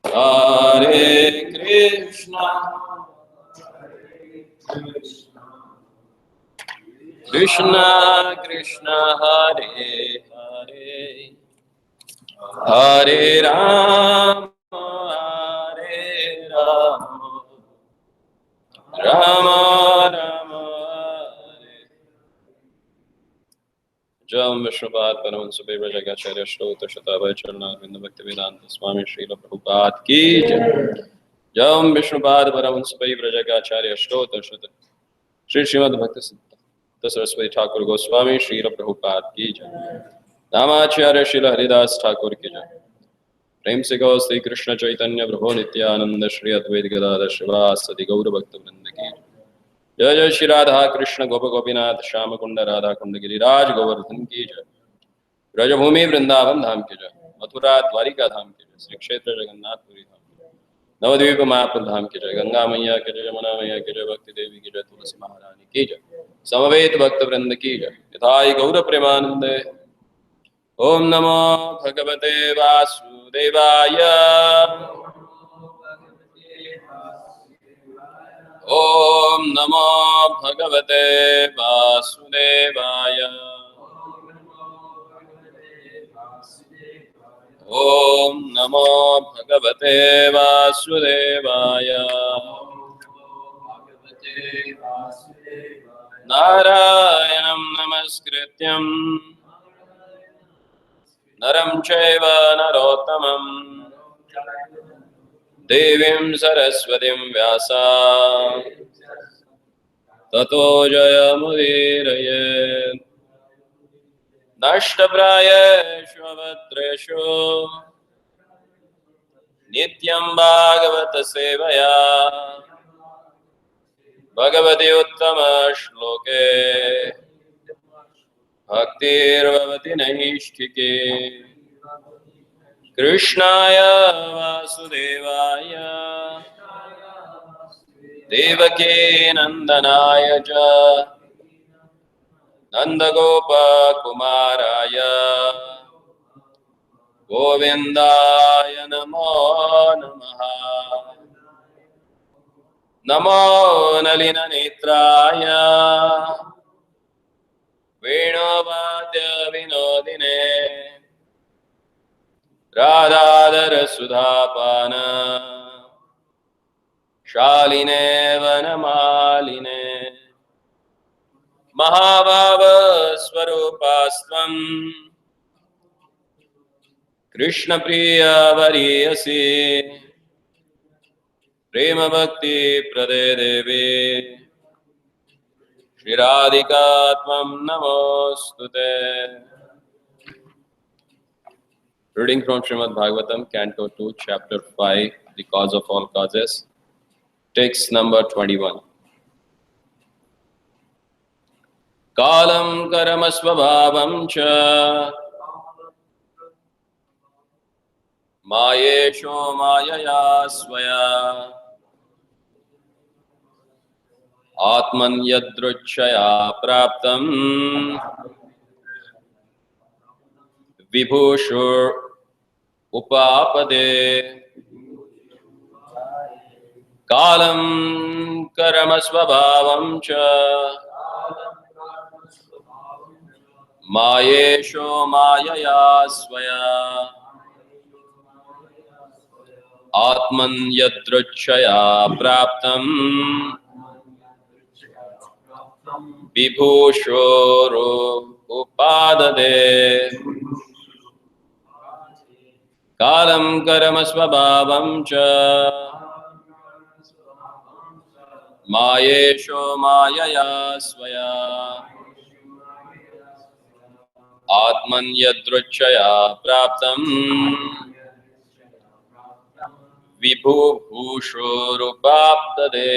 Hare Krishna, Krishna Krishna, Hare Hare, Hare Rama, Hare Rama, Rama Rama, Hare. जम विष्णुपाद परमहंस प्रभुपादाचार्य श्रोत शतावय चरणारविंद भक्ति वेदांत स्वामी श्रील प्रभुपाद की जय। जम विष्णुपाद परमहंस प्रभुपादाचार्य श्रोत शत श्री श्रीमद् भक्ति सिद्धांत सरस्वती ठाकुर गोस्वामी श्रील प्रभुपाद की जय। रामाचार्य श्रील हरिदास ठाकुर की जय। प्रेम से गौ श्री कृष्ण चैतन्य प्रभु नित्यानंद श्री अद्वैत गदाधर शिवासदि गौर भक्त वृंद की जय। जय श्री राधा कृष्ण गोप गोपीनाथ श्याम कुंड राधा कुंड गिरिराज गोवर्धन की जय। ब्रजभूमि वृंदावन धाम की जय। मथुरा द्वारिका धाम की जय। श्री क्षेत्र जगन्नाथपुरी धाम की जय। नवद्वीप मायापुर धाम की जय। गंगा मैया की जय, यमुना मैया की जय, भक्ति देवी की जय, तुलसी महारानी की जय, समवेत भक्त वृंद की जय। यथाई गौर प्रेमानंदे। ओम नमो भगवते वासुदेवाय। ओम नमो भगवते वासुदेवाय। ओम नमो भगवते वासुदेवाय। नारायणं नमस्कृत्यं नरं चैव नरोत्तमं देवीं सरस्वतीं व्यासा ततो जयमुदीरयेत्। नष्टप्रायेषु भद्रेषु नित्यं भागवत सेवया भगवति उत्तम श्लोके भक्तिर्भवति नैष्ठिके। कृष्णाय वासुदेवाय देवकी नंदनाय च नंदगोपकुमाराय गोविन्दाय नमो नमः। नमो नलिननेत्राय वेणुवाद्य विनोदिने राधाधर सुधापान शालिने वनमालिने महाभाव स्वरूपास्त्वं कृष्ण प्रिय वरीयसी प्रेम भक्ति प्रदे देवी श्री राधिका त्वं नमोस्तुते। Reading from Srimad Bhagavatam, Canto 2, Chapter 5, The Cause of All Causes, text number 21. Kalam karama svabhavam cha mayesho mayaya svaya atman yadruchaya praptam vibhushur upapade. Kalam karama svabhavam cha mayesho mayaya svaya atman yadruchaya praptam vibhushoro upadade. Kalam karama svabhavam cha mayesho mayaya svaya atman yadruchaya praptam vibhushorupaptade.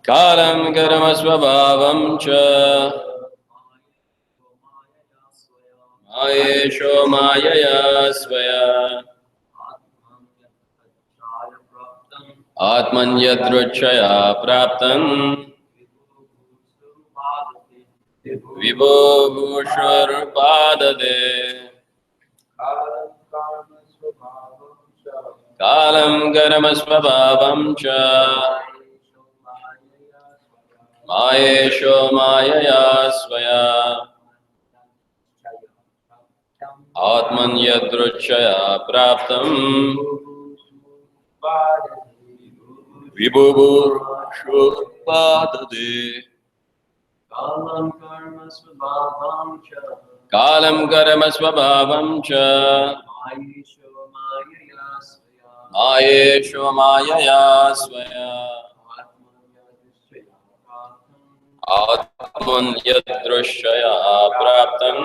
Kalam karma svabhavam cha mayesho mayaya svaya atman yadruchaya praptam Vibhu Bhushurpadade Kalam Karamasvabhavam Cha Mayesho Mayaya Svaya Atman Yadruchaya Praptam Vibhu Bhushurpadade Kalam Karma Swabhavam Cha Ayesho Mayaya Svaya Atman Yadrushaya Praptam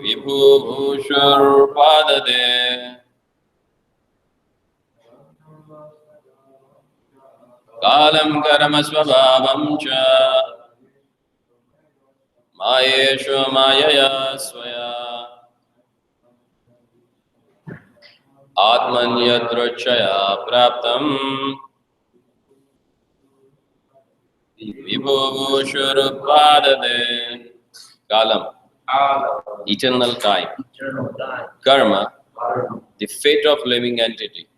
Vibhu Bhushurpadade Kalam Karma Swabhavam Cha Mayesho Mayaya Svaya Atman Yadruchaya Praptam Vibhu Bhushurpadade Kalam, eternal time. Karma, the fate of living entity.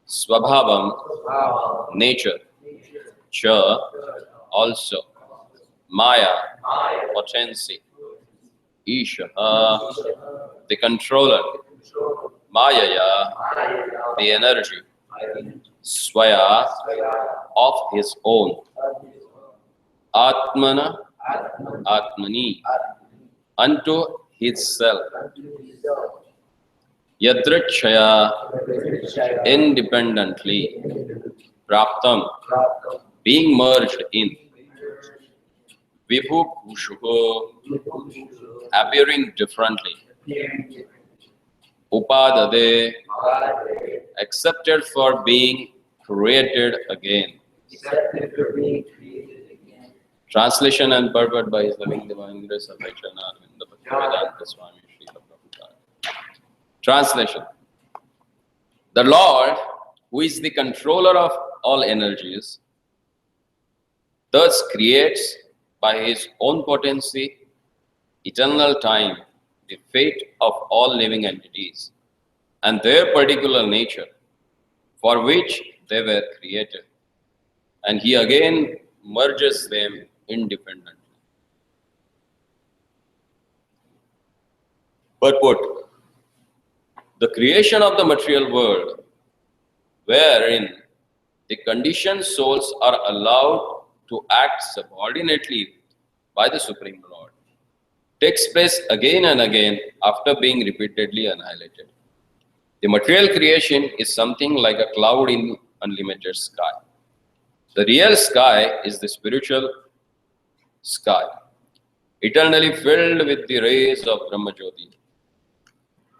Swabhavam, nature. Cha, also. Maya, potency. Isha, the controller. Mayaya, the energy. Swaya, of his own. Atmana, Atmani, unto his self. Yadrichaya, independently. Praptam, being merged in. Vibhu Bhushuho, appearing differently. Upadade, accepted for being created again. Translation and purport by His Loving Divine Grace of Govindabhakta Swami Srila Prabhupada. Translation. The Lord, who is the controller of all energies, thus creates by His own potency, eternal time, the fate of all living entities and their particular nature for which they were created. And He again merges them independently. Purport. The creation of the material world, wherein the conditioned souls are allowed to act subordinately by the Supreme Lord, takes place again and again after being repeatedly annihilated. The material creation is something like a cloud in unlimited sky. The real sky is the spiritual sky, eternally filled with the rays of Brahmajyoti.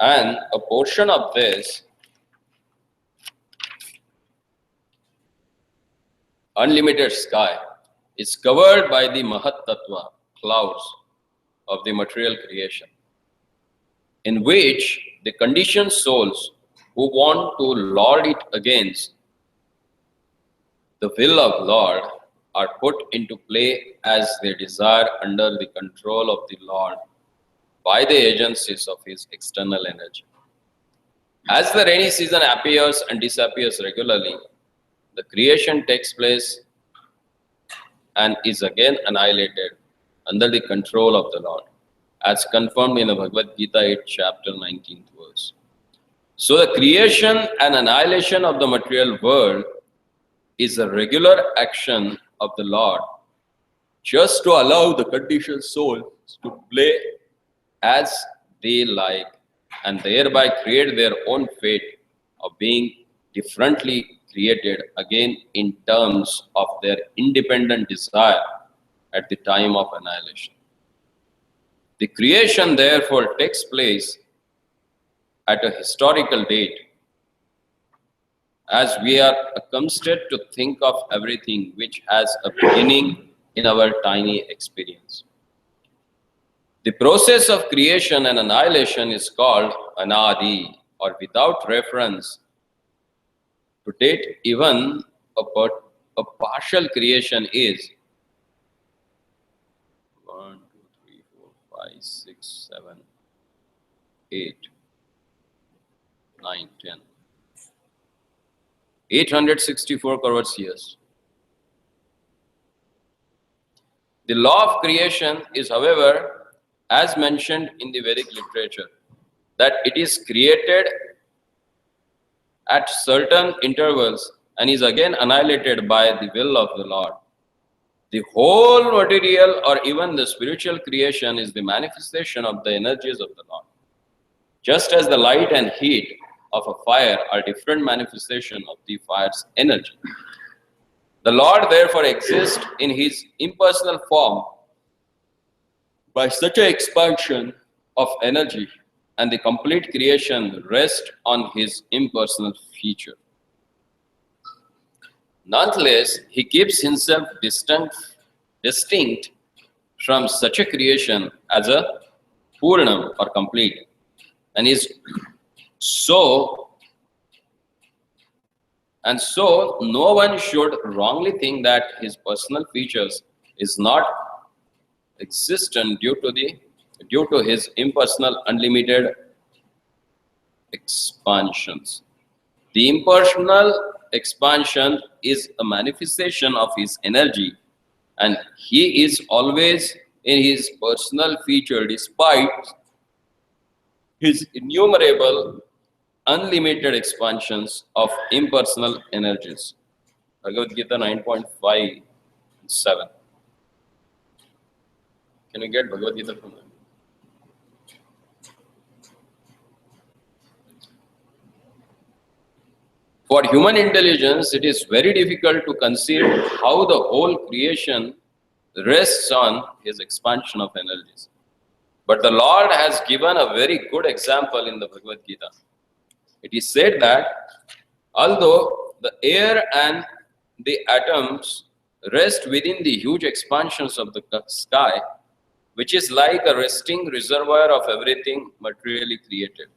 And a portion of this unlimited sky is covered by the Mahat Tattva, clouds of the material creation, in which the conditioned souls who want to lord it against the will of Lord are put into play as they desire under the control of the Lord by the agencies of His external energy. As the rainy season appears and disappears regularly, the creation takes place and is again annihilated under the control of the Lord, as confirmed in the Bhagavad Gita 8, chapter 19th verse. So the creation and annihilation of the material world is a regular action of the Lord, just to allow the conditioned souls to play as they like and thereby create their own fate of being differently created again in terms of their independent desire at the time of annihilation. The creation therefore takes place at a historical date, as we are accustomed to think of everything which has a beginning in our tiny experience. The process of creation and annihilation is called anadi, or without reference to date even a a partial creation is 1, 2, 3, 4, 5, 6, 7, 8, 9, 10. 864 crores years. The law of creation is, however, as mentioned in the Vedic literature, that it is created at certain intervals and is again annihilated by the will of the Lord. The whole material or even the spiritual creation is the manifestation of the energies of the Lord. Just as the light and heat of a fire are different manifestations of the fire's energy. The Lord therefore exists in his impersonal form by such an expansion of energy, and the complete creation rests on his impersonal feature. Nonetheless, he keeps himself distinct from such a creation as a Purnam or complete, and so no one should wrongly think that his personal features is not existent due to his impersonal unlimited expansions. The impersonal expansion is a manifestation of his energy, and he is always in his personal feature despite his innumerable unlimited expansions of impersonal energies. Bhagavad Gita 9.57. Can you get Bhagavad Gita from there? For human intelligence, it is very difficult to conceive how the whole creation rests on his expansion of energies. But the Lord has given a very good example in the Bhagavad Gita. It is said that although the air and the atoms rest within the huge expansions of the sky, which is like a resting reservoir of everything materially created.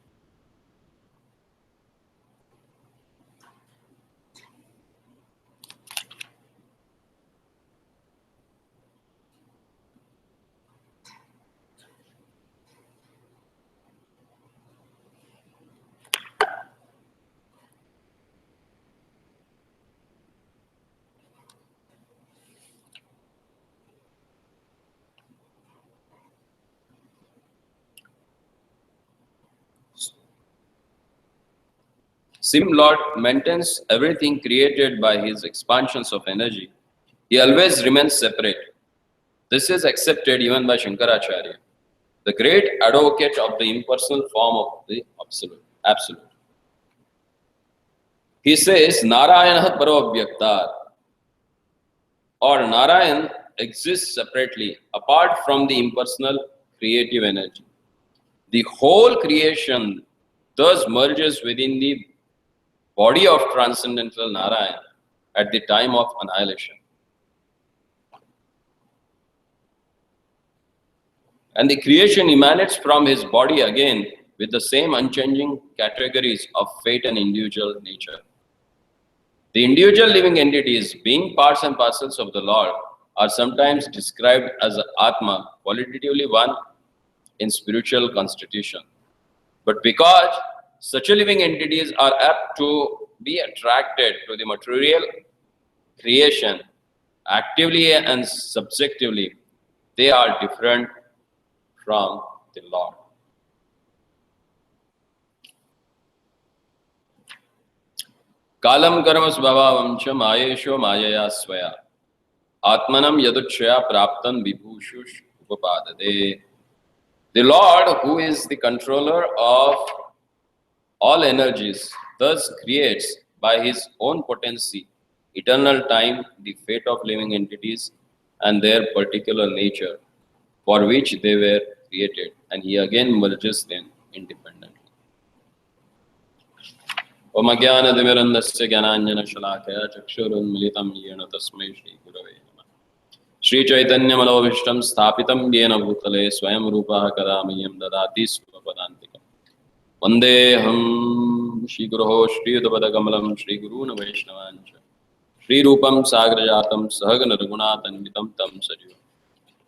Same Lord maintains everything created by his expansions of energy. He always remains separate. This is accepted even by Shankaracharya, the great advocate of the impersonal form of the Absolute. He says, Narayana Paravabhyaktar, or Narayan exists separately, apart from the impersonal creative energy. The whole creation thus merges within the body of transcendental Narayan at the time of annihilation. And the creation emanates from his body again with the same unchanging categories of fate and individual nature. The individual living entities, being parts and parcels of the Lord, are sometimes described as Atma, qualitatively one in spiritual constitution. But because such living entities are apt to be attracted to the material creation, actively and subjectively, they are different from the Lord. Kalam karmas bhavavam cha mayesho mayaya swaya atmanam yaduchya praptan vibhushush upapadade. The Lord, who is the controller of all energies, thus creates by his own potency, eternal time, the fate of living entities and their particular nature for which they were created, and he again merges them independently. Om Ajnana-timirandasya Jnananjana-shalakaya Chakshurunmilitam Yena Tasmai Shri Gurave Namah. Shri Chaitanya Manobhishtam Sthapitam Yena Bhutale Swayam Rupaha Kadamayam Dadati Svapadantikam. Vandeham Shri Guruho Shri Udapadakamlam Shri Guruna Vaishnavancha Shri Rupam Sagrajatam Sahagana Raghunatanvitam Tam Sajivam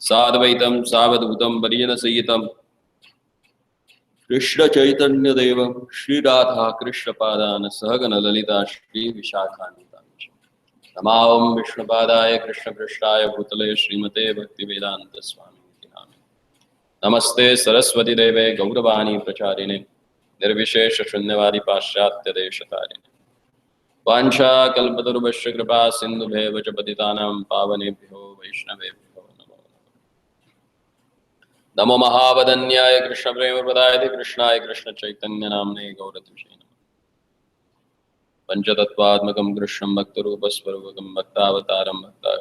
Sadvaitam Savadutam Variyana Sayitam Krishna Chaitanya Devam Shri Radha Krishna Padana Sahagana Lalita Shri Vishakhanita Namaham Vishnu Padaya Krishna Krishnaya Bhutale Srimate Bhakti Vedanta Swami Namaste Saraswati Deve Gauravani Pracharine Nirvishesha Shunyavadi Paschatya Deshatarine Vancha Kalpatarubhasya Kripa Sindhu Bheva Patitanam Pavanebhyo Vaishnavebhyo Namo Mahavadanyaya Krishna Prema Pradayate Krishnaya Krishna Chaitanya Namne Gauratushe Panchatattvatmakam Krishnam Bhaktarupasvarvakam Bhaktavataram Bhakta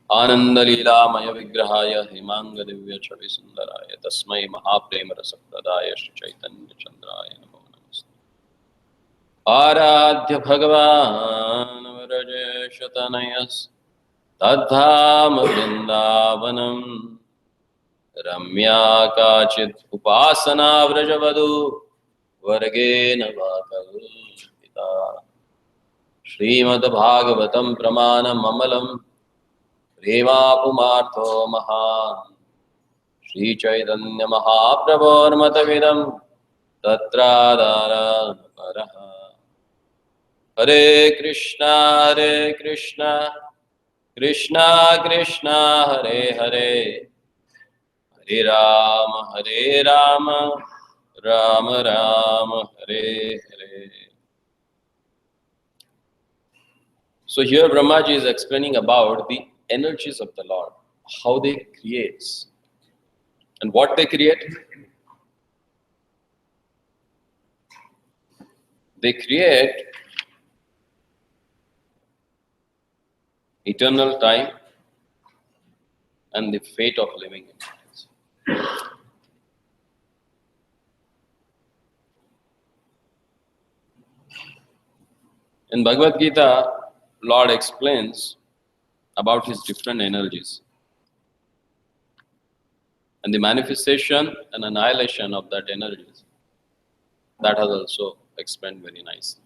Ananda Leelamaya Vigrahaya Himanga Divya Chavi Sundaraya Tasmai Mahaprema Rasapradaya Shri Chaitanya Chandraya Namo Namaste Aradhya Bhagavan Vrajesha Tanayas Tadhama Vrindavanam Ramya Kachit Upasana Vrajavadu Vargena Vakalpita Srimad Bhagavatam Pramanam Mamalam Premapumartho Mahan Shri Chaitanya Mahaprabhormatavidam Tatradara Paraha Hare Krishna Krishna Krishna Hare Hare Hare Rama Rama Rama Hare Hare. So here Brahmaji is explaining about the energies of the Lord, how they create and what they create. They create eternal time and the fate of living entities. In Bhagavad Gita, Lord explains about his different energies and the manifestation and annihilation of that energies. That has also explained very nicely.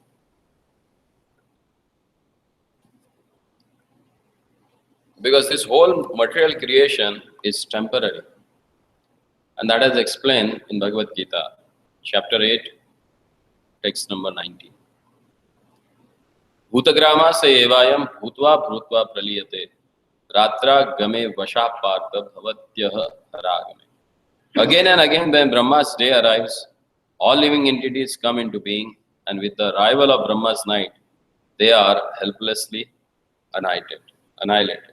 Because this whole material creation is temporary. And that is explained in Bhagavad Gita, chapter 8, text number 19. Bhutagrama se evayam bhutva bhrutva praliyate ratra game vasha partha bhavatyah haragame. Again and again when Brahma's day arrives, all living entities come into being, and with the arrival of Brahma's night, they are helplessly annihilated.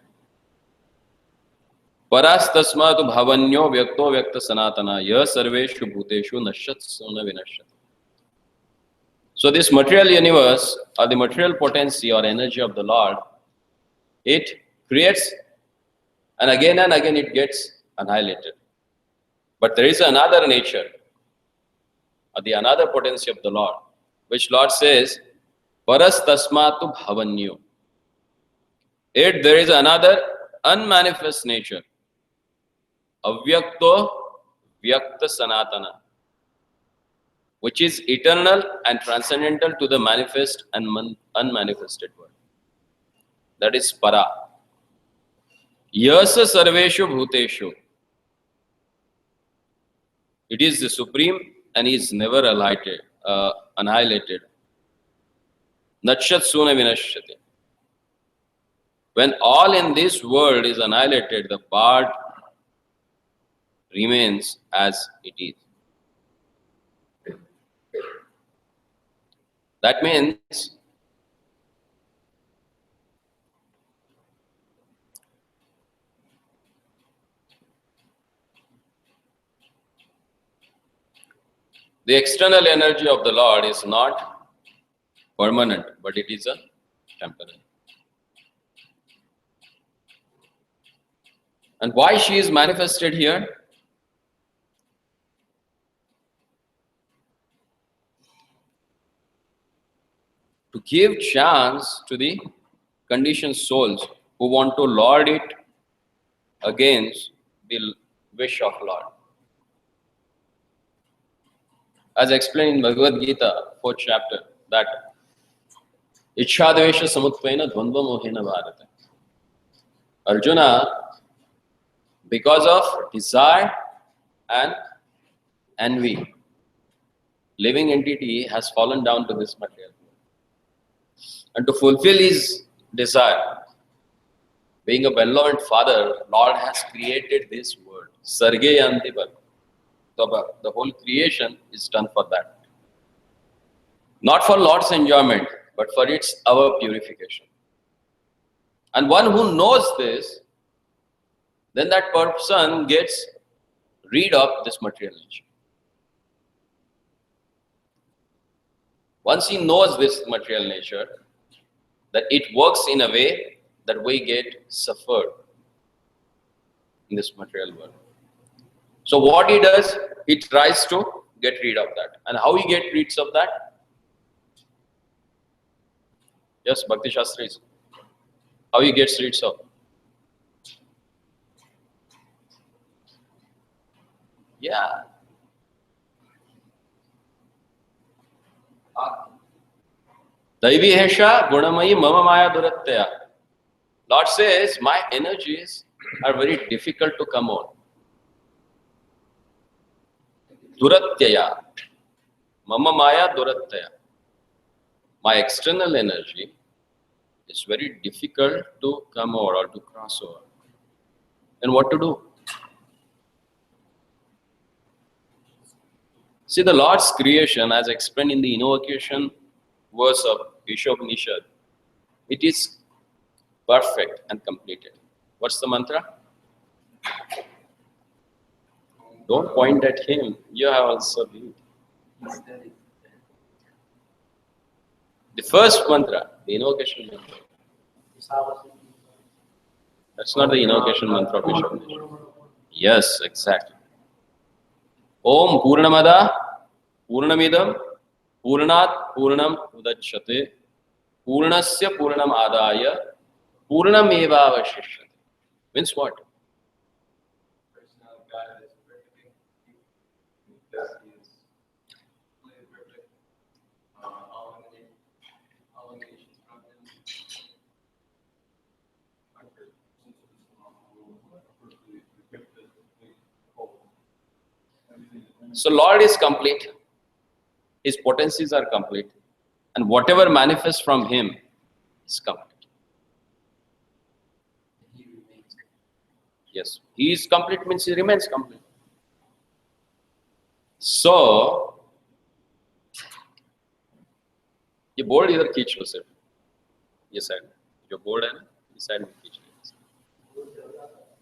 Paras tasmatu bhavanyo vyakto vyakta sanatana ya sarveshu bhuteshu nashat suna vinashat. So this material universe, or the material potency or energy of the Lord, it creates and again it gets annihilated. But there is another nature, or the another potency of the Lord, which Lord says, Paras tasmatu bhavanyo. There is another unmanifest nature, avyakto vyakta sanatana, which is eternal and transcendental to the manifest and unmanifested world. That is para. Yasa sarveshu bhuteshu. It is the supreme and is never annihilated. Natshat suna vinashyate. When all in this world is annihilated, the part remains as it is. That means the external energy of the Lord is not permanent, but it is a temporary. And why she is manifested here? To give chance to the conditioned souls who want to lord it against the wish of Lord. As explained in Bhagavad Gita, 4th chapter, that Ichchadvesha samutvena dvandva mohena bharata. Arjuna, because of desire and envy, living entity has fallen down to this material world. And to fulfill his desire, being a benevolent father, Lord has created this world. Sarge yanti bal. The whole creation is done for that. Not for Lord's enjoyment, but for our purification. And one who knows this, then that person gets rid of this material nature. Once he knows this material nature, that it works in a way that we get suffered in this material world. So what he does, he tries to get rid of that. And how he gets rid of that? Yes, Bhakti Shastris. How he gets rid of? Yeah. Daivi hesha gunamayi mama maya durattaya. Lord says, my energies are very difficult to come on. Duratyaya. Mama maya durattaya. My external energy is very difficult to come over or to cross over. And what to do? See, the Lord's creation, as explained in the invocation verse of Ishopanishad, it is perfect and completed. What's the mantra? Don't point at him. You have also been. The first mantra, the invocation mantra. That's not the invocation mantra of Ishopanishad. Yes, exactly. Om Purnamada Purnamidam Purnat Purnam Udachyate Purnasya Purnam Adaya Purnameva Vashishyate. Means what? So Lord is complete, his potencies are complete, and whatever manifests from him is complete. Yes, he is complete means he remains complete. So, ये board इधर खींच लो सिर्फ, ये side में, जो board है ना, इस साइड में खींच लो,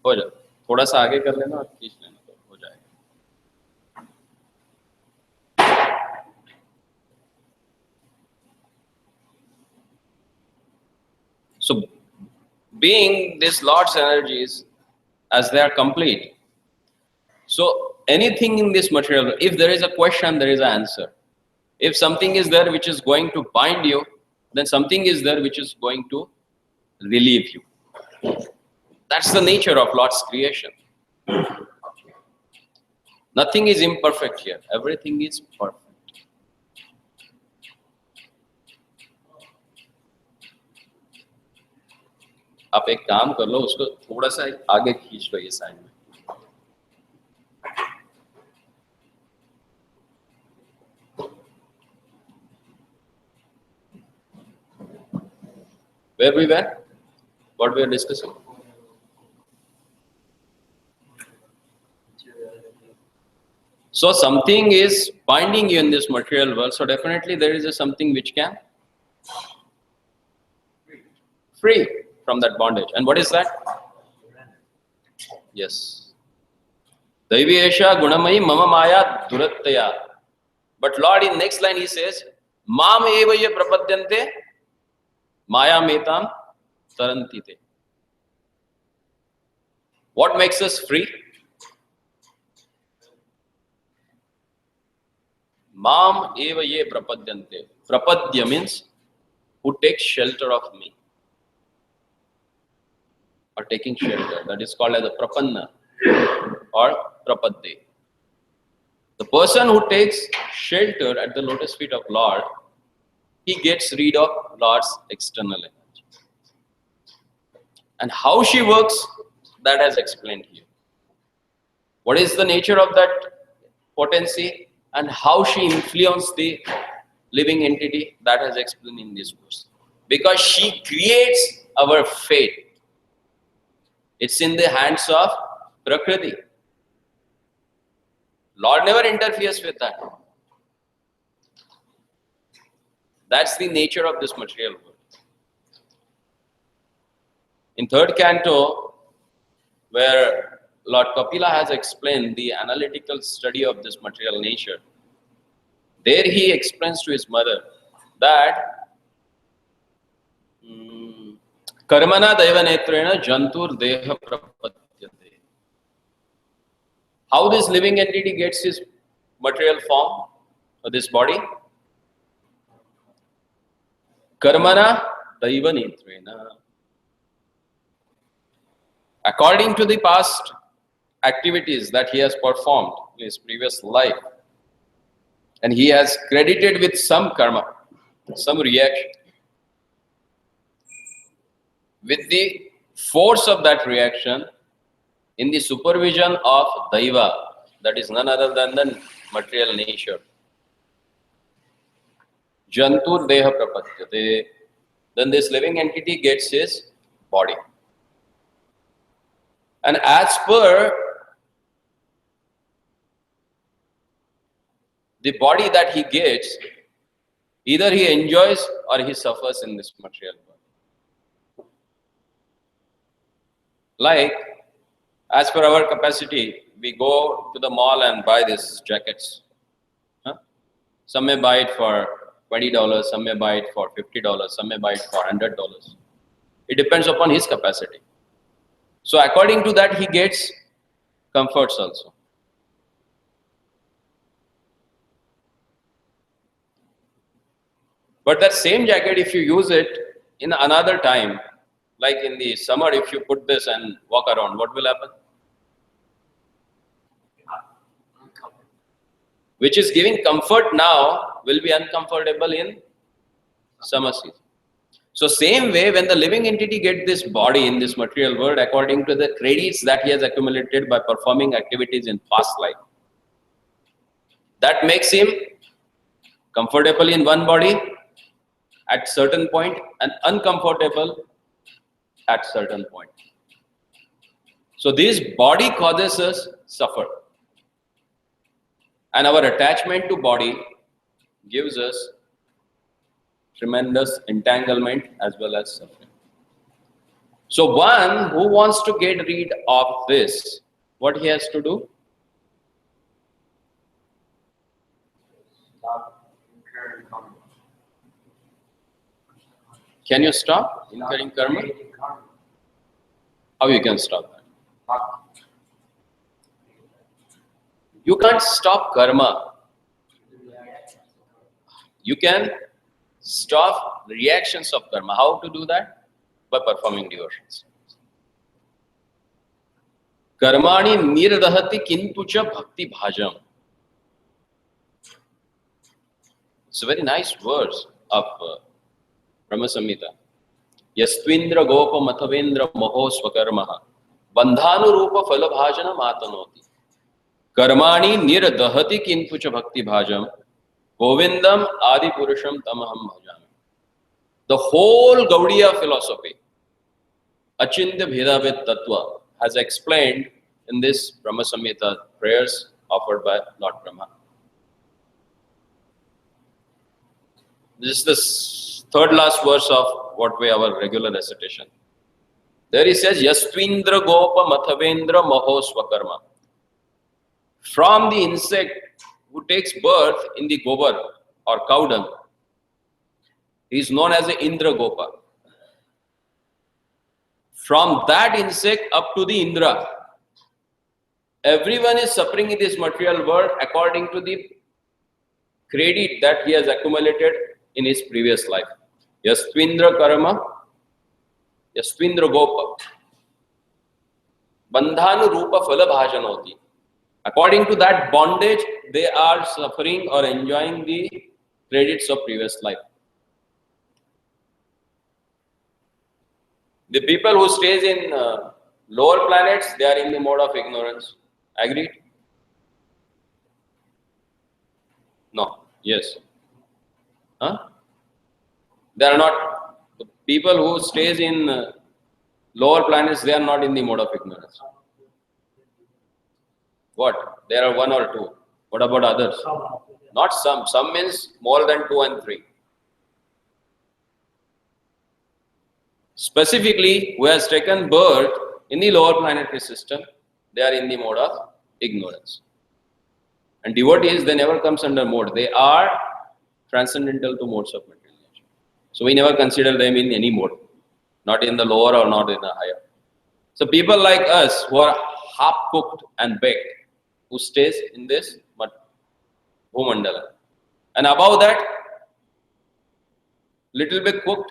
हो जाए, थोड़ा सा आगे कर लेना और खींच लेना तो हो जाएगा. So, being this Lord's energies, as they are complete, so anything in this material, if there is a question, there is an answer. If something is there which is going to bind you, then something is there which is going to relieve you. That's the nature of Lord's creation. Nothing is imperfect here. Everything is perfect. आप एक काम कर लो, उसको थोड़ा सा आगे खींच लो ये साइड में. Where we were? What we are discussing? So something is binding you in this material world. So definitely there is something which can free from that bondage. And what is that? Yes. Daivesha gunamayi mama maya durattaya. But Lord, in next line he says, Mam evaya prapadyante maya metam tarantite. What makes us free? Mam evaye prapadyante. Prapadya means who takes shelter of me, or taking shelter. That is called as a prapanna or prapadde. The person who takes shelter at the lotus feet of Lord, he gets rid of Lord's external energy. And how she works, that has explained here. What is the nature of that potency and how she influences the living entity, that has explained in this verse. Because she creates our fate. It's in the hands of Prakriti. Lord never interferes with that. That's the nature of this material world. In third canto, where Lord Kapila has explained the analytical study of this material nature, there he explains to his mother that karmana daivanetrena jantur deha prapadyate. How this living entity gets his material form, or this body? Karmana daivanetrena. According to the past activities that he has performed in his previous life, and he has credited with some karma, some reaction. With the force of that reaction, in the supervision of Daiva, that is none other than the material nature, Jantur Deha Prapadyate, then this living entity gets his body. And as per the body that he gets, either he enjoys or he suffers in this material body. Like, as per our capacity, we go to the mall and buy these jackets. Some may buy it for $20, some may buy it for $50, some may buy it for $100. It depends upon his capacity. So according to that, he gets comforts also. But that same jacket, if you use it in another time, like in the summer, if you put this and walk around, what will happen? Which is giving comfort now will be uncomfortable in summer season. So same way, when the living entity gets this body in this material world, according to the credits that he has accumulated by performing activities in past life, that makes him comfortable in one body at certain point and uncomfortable at certain point. So this body causes us suffer. And our attachment to body gives us tremendous entanglement as well as suffering. So one who wants to get rid of this, what he has to do? Stop incurring karma. Can you stop incurring karma? How you can stop that? You can't stop karma. You can stop reactions of karma. How to do that? By performing devotions. Karmani nirdahati kintucha bhakti bhajam. It's a very nice verse of Brahma Samhita. Yastvindra gopa mathavendra moho swakarmaha bandhanu rupa phalabhajana matanoti. Karmani nirdahati kintucha bhakti bhajam Govindam adi purusham tamaham bhajami. The whole Gaudiya philosophy, Achintya Bhedavid Tattva, has explained in this Brahma Samhita prayers offered by Lord Brahma. This is the third last verse of what we our regular recitation. There he says, Yastvindra gopa mathavendra maho swakarma. From the insect who takes birth in the gobar or cow dung, he is known as the Indra Gopa. From that insect up to the Indra, everyone is suffering in this material world according to the credit that he has accumulated in his previous life. Yastvindra karma, Yastvindra Gopa, bandhanu rupa phala bhajanoti. According to that bondage, they are suffering or enjoying the credits of previous life. The people who stays in lower planets, they are in the mode of ignorance. Agreed? No. Yes. Huh? They are not. The people who stays in lower planets, they are not in the mode of ignorance. What? There are one or two. What about others? Not some. Some means more than 2 and 3. Specifically, who has taken birth in the lower planetary system, they are in the mode of ignorance. And devotees, they never comes under mode. They are transcendental to modes of material nature. So we never consider them in any mode, not in the lower or not in the higher. So people like us who are half cooked and baked, who stays in this Bhumandala. And above that, little bit cooked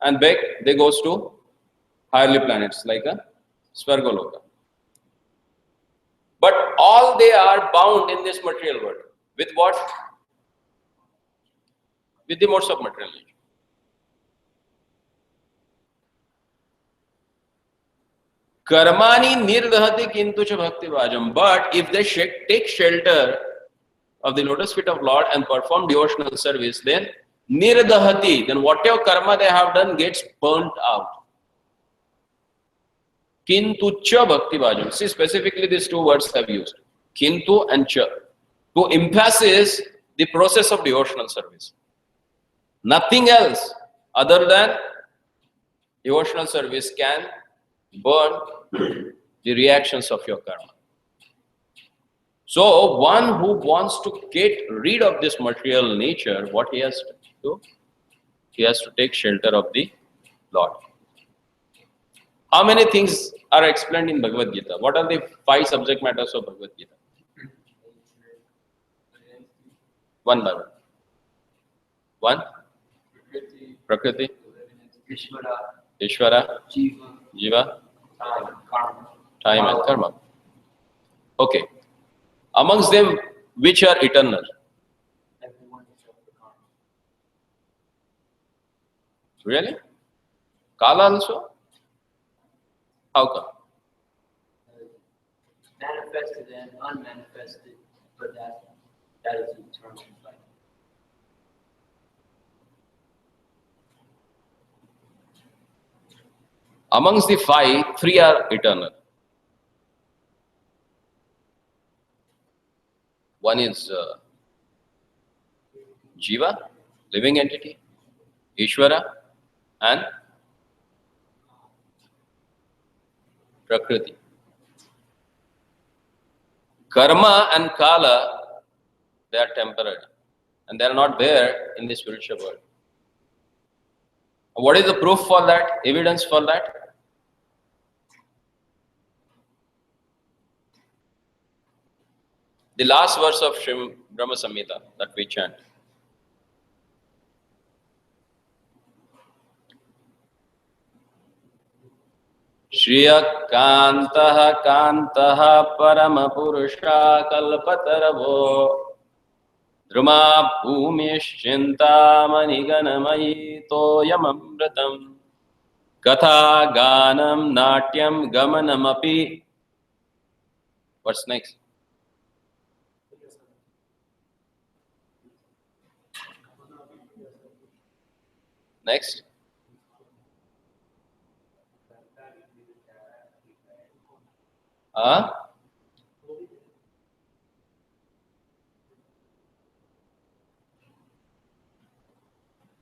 and baked, they goes to higherly planets like a Svargaloka. But all they are bound in this material world. With what? With the modes of material nature. Karmani nirdhati kintu cha bhakti vajam. But if they take shelter of the lotus feet of Lord and perform devotional service, then nirdhati, then whatever karma they have done gets burnt out. Kintu cha bhakti vajam. See, specifically these two words have used. Kintu and cha. To emphasize the process of devotional service. Nothing else other than devotional service can burn the reactions of your karma. So one who wants to get rid of this material nature, what he has to do? He has to take shelter of the Lord. How many things are explained in Bhagavad Gita? What are the 5 subject matters of Bhagavad Gita? One by one. One? Prakriti. Ishvara. Jiva. Time and karma. Okay. Amongst them, which are eternal? Really? Kala also? How come? Manifested and unmanifested, but that is eternal. Amongst the 5, 3 are eternal. One is Jiva, living entity, Ishvara, and Prakriti. Karma and Kala, they are temporary and they are not there in the spiritual world. What is the proof for that? Evidence for that? The last verse of Srimad Brahma Samhita that we chant. Shriya Kantaha Kantaha Paramapurusha Kalpataravo Druma Bhumishintamani Ganamayi Toyamamratam Katha Ganam Natyam Gamanamapi. What's next? Next.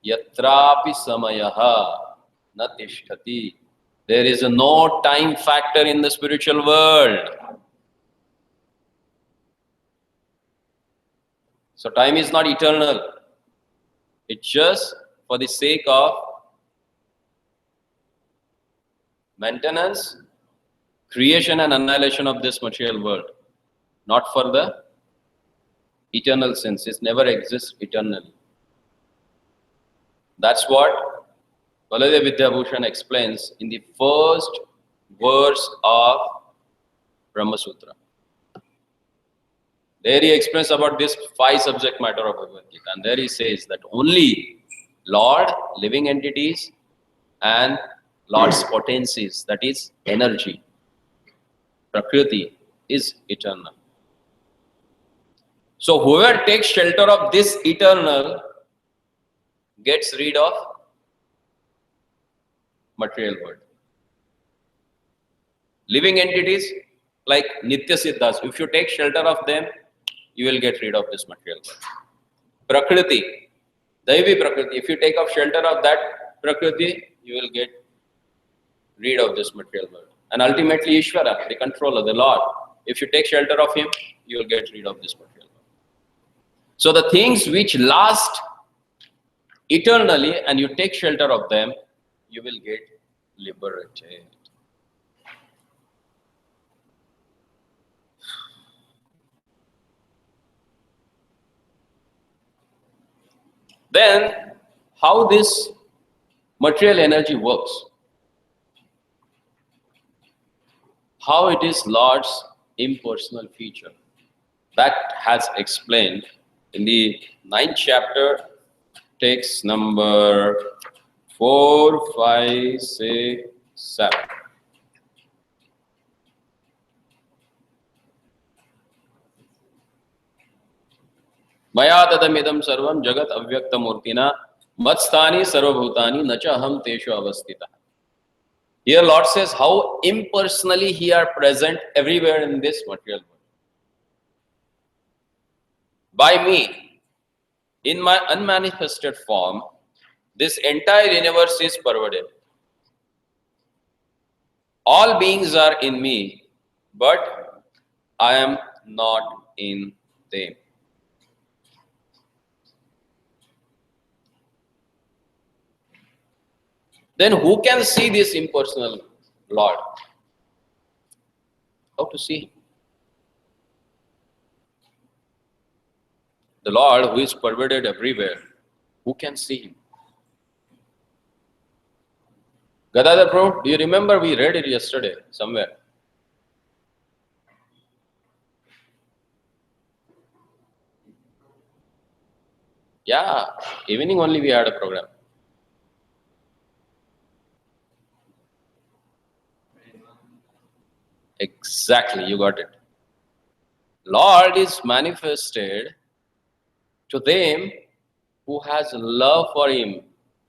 Yatrapi samayaha na tishtati. There is no time factor in the spiritual world. So time is not eternal. It's just for the sake of maintenance, creation and annihilation of this material world. Not for the eternal sense. It never exists eternally. That's what Baladev Vidyabhushan explains in the first verse of Brahma Sutra. There he explains about this 5 subject matter of Bhagavad Gita, and there he says that only Lord, living entities and Lord's potencies, that is energy. Prakriti is eternal. So whoever takes shelter of this eternal gets rid of material world. Living entities like Nitya Siddhas, if you take shelter of them, you will get rid of this material world. Prakriti, Daivi Prakriti, if you take up shelter of that Prakriti, you will get rid of this material world. And ultimately Ishvara, the controller, the Lord, if you take shelter of him, you will get rid of this material world. So the things which last eternally and you take shelter of them, you will get liberated. Then, how this material energy works? How it is Lord's impersonal feature. That has explained in the 9th chapter, text number 4, 5, 6, 7. Maya tadamidam sarvam jagat avyakta murtina matstani sarvabhutani nacha aham teshu avastita. Here Lord says how impersonally He are present everywhere in this material world. By me, in my unmanifested form, this entire universe is pervaded. All beings are in me, but I am not in them. Then who can see this impersonal Lord? How to see Him? The Lord who is pervaded everywhere, who can see Him? Gadadhar Prabhu, do you remember we read it yesterday somewhere? Yeah, evening only we had a program. Exactly, you got it. Lord is manifested to them who has love for Him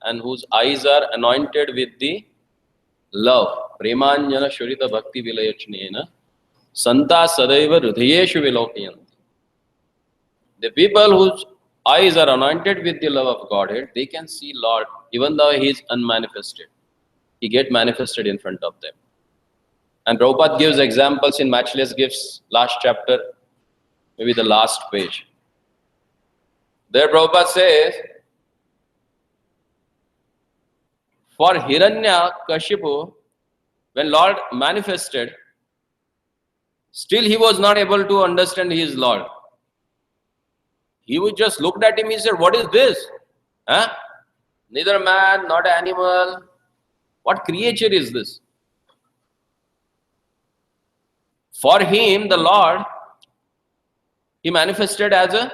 and whose eyes are anointed with the love. Premanjana shurita bhakti vilayachnena santa sadaiva hridayeshu vilokayanti. The people whose eyes are anointed with the love of Godhead, they can see Lord even though He is unmanifested. He get manifested in front of them. And Prabhupada gives examples in Matchless Gifts, last chapter, maybe the last page. There Prabhupada says, for Hiranya Kashipu, when Lord manifested, still he was not able to understand he is Lord. He would just looked at him, he said, what is this? Huh? Neither man, not animal. What creature is this? For him, the Lord, He manifested as a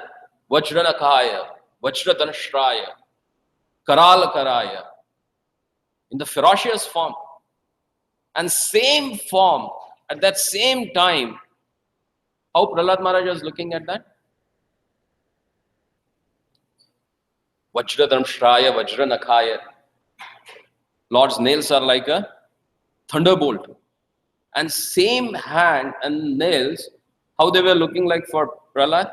Vajranakaya, Vajradanashraya, Karalakaraya, in the ferocious form. And same form, at that same time, how Prahlad Maharaj was looking at that? Vajradanashraya, Vajranakaya. Lord's nails are like a thunderbolt. And same hand and nails, how they were looking like for Prahlad?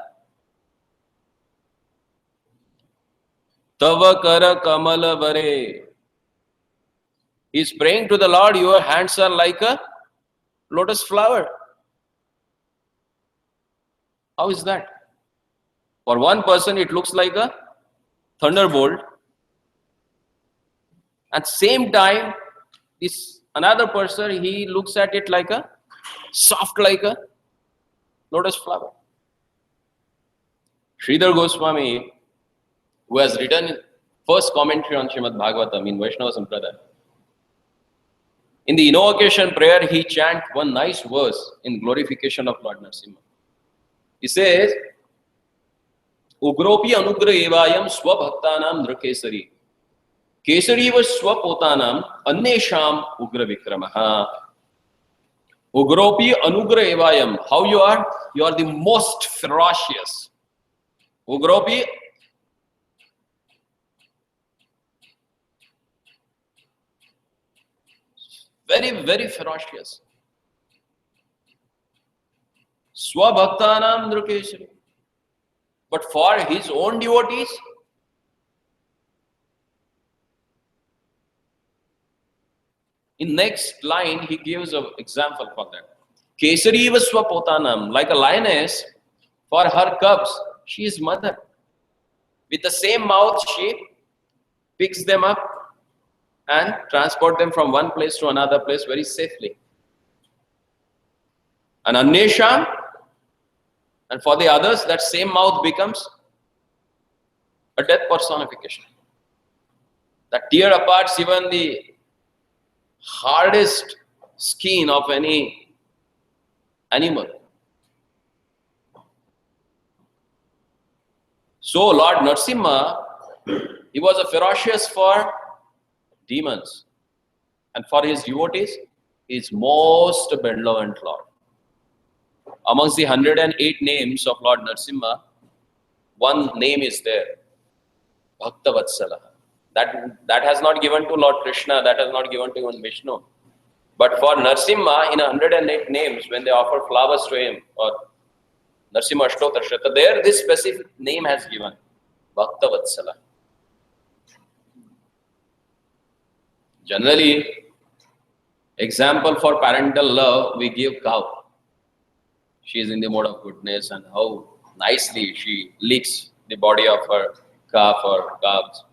Tava kara kamala vare. He's praying to the Lord, your hands are like a lotus flower. How is that? For one person, it looks like a thunderbolt. At same time, this another person, he looks at it like a soft, like a lotus flower. Sridhar Goswami, who has written first commentary on Srimad Bhagavatam in Vaishnava Sampradaya, in the invocation prayer, he chants one nice verse in glorification of Lord Narasimha. He says, Ugropi anugra evayam swabhaktanam nrakesari Kesari was swapotanam annesham ugra vikramaha. Ugropi anugra evayam. How you are? You are the most ferocious. Ugropi, very, very ferocious. Swabhaktanam Nrukeshari. But for his own devotees, in next line, he gives an example for that. Kesari was swapotanam, like a lioness, for her cubs, she is mother. With the same mouth, she picks them up and transport them from one place to another place very safely. And Annesham, and for the others, that same mouth becomes a death personification. That tear apart even the hardest skin of any animal. So Lord Narasimha, he was a ferocious for demons, and for his devotees, he is most benevolent Lord. Amongst the 108 names of Lord Narasimha, one name is there, Bhakta Vatsala. That has not given to Lord Krishna, that has not given to even Vishnu. But for Narasimha, in 108 names, when they offer flowers to him, or Narasimha Ashtotra Shata, there this specific name has given, Bhakta Vatsala. Generally, example for parental love, we give cow. She is in the mode of goodness, and how nicely she licks the body of her calf or calves.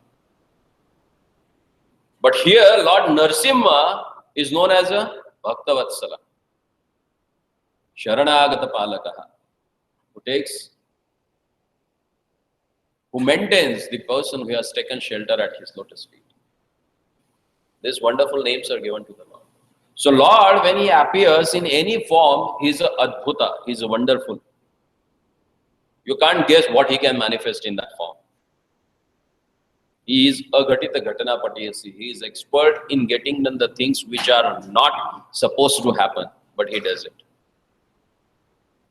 But here, Lord Narasimha is known as a Bhakta Vatsala, Sharanagata Palakaha, who maintains the person who has taken shelter at his lotus feet. These wonderful names are given to the Lord. So Lord, when he appears in any form, he is a Adbhuta, he is a wonderful. You can't guess what he can manifest in that form. He is a Ghatita Ghatana Patiyasi. He is expert in getting done the things which are not supposed to happen, but he does it.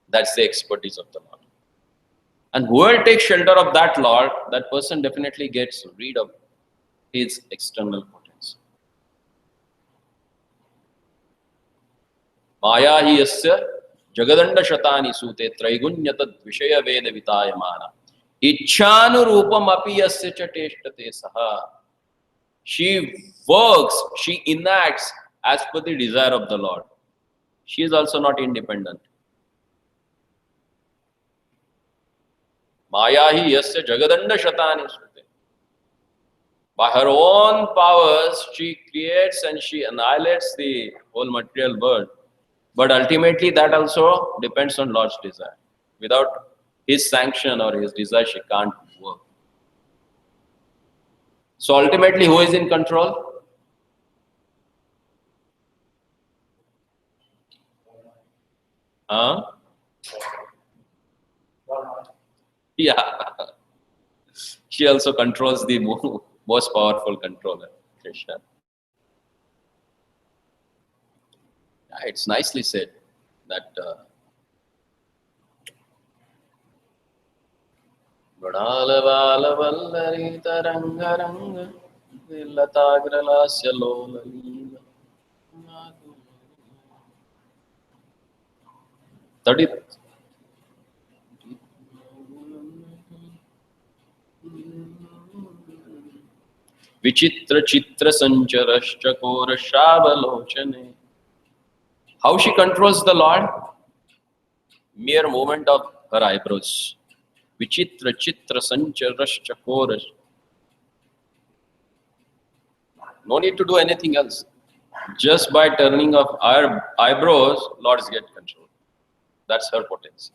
That's the expertise of the Lord. And whoever takes shelter of that Lord, that person definitely gets rid of his external potency. Maya hi yasya jagadanda shatani sute traigunyatad vishaya veda vitayamana. Ichhanurupam api yasya cha teshtate saha. She works, she enacts as per the desire of the Lord. She is also not independent. Maya hi yasya jagadanda shatani sute. By her own powers, she creates and she annihilates the whole material world. But ultimately, that also depends on Lord's desire. Without his sanction or his desire, she can't work. So ultimately, who is in control? Huh? Yeah. She also controls the most powerful controller, Krishna. Yeah, it's nicely said that Vadala Vallari Taranga Ranga Latagralasya Lola Leela 30th. Vichitra Chitra Sancharascha Kora Shavalochane. How she controls the Lord? Mere movement of her eyebrows. Vichitra Chitra Sancharascha Kora. No need to do anything else. Just by turning of our eyebrows, Lords get control. That's her potency.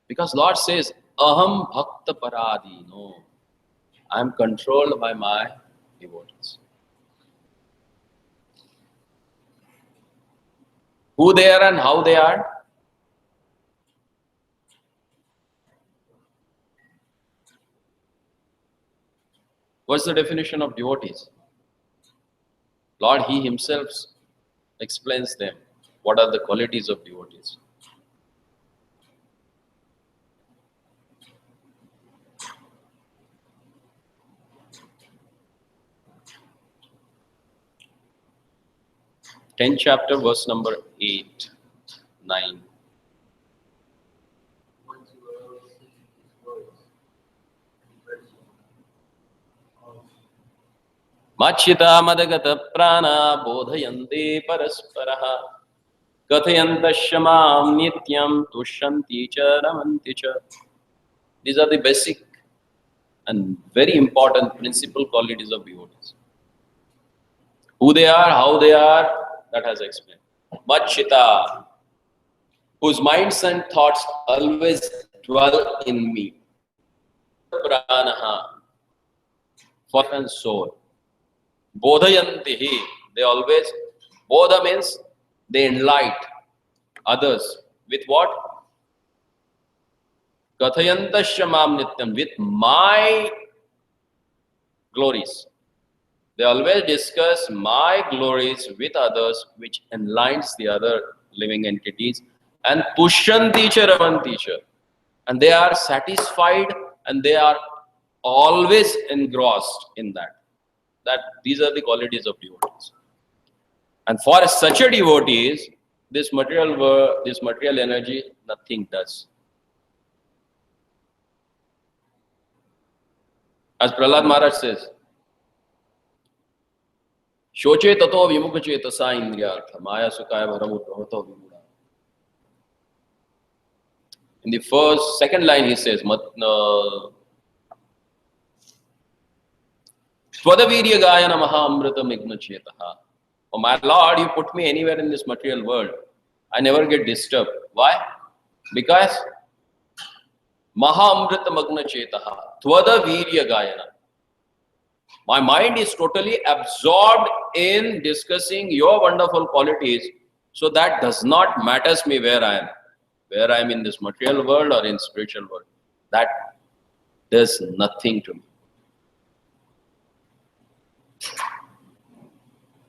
Because Lord says, Aham Bhakta Paradi. No. I am controlled by my devotees. Who they are and how they are? What's the definition of devotees? Lord, He Himself explains them. What are the qualities of devotees? Tenth chapter, verse number 8, 9. Once you will see these words, verse Machita madagata prana bodhayante parasparaha kathayantasya mam nityam tushyanti cha ramanti cha. These are the basic and very important principal qualities of devotees. Who they are, how they are, that has explained. Machita, whose minds and thoughts always dwell in me. Pranaha, for and soul. Bodhayantihi, they always, bodha means they enlighten others. With what? Kathayantasya mam nityam, with my glories. They always discuss my glories with others, which enlightens the other living entities. And pushyanti cha ramanti cha. And they are satisfied and they are always engrossed in that. That these are the qualities of devotees. And for such a devotees, this material world, this material energy, nothing does. As Prahlad Maharaj says, Shoche tato vimukha chetasa indriyartha maya sukaya bharamudbhavato vimuda. In the second line he says, Tvadavirya gayana mahamrita migna chetaha. Oh my Lord, you put me anywhere in this material world, I never get disturbed. Why? Because mahamrita magna chetaha, tvadavirya gayana. My mind is totally absorbed in discussing your wonderful qualities, so that does not matters me where I am in this material world or in spiritual world. That does nothing to me.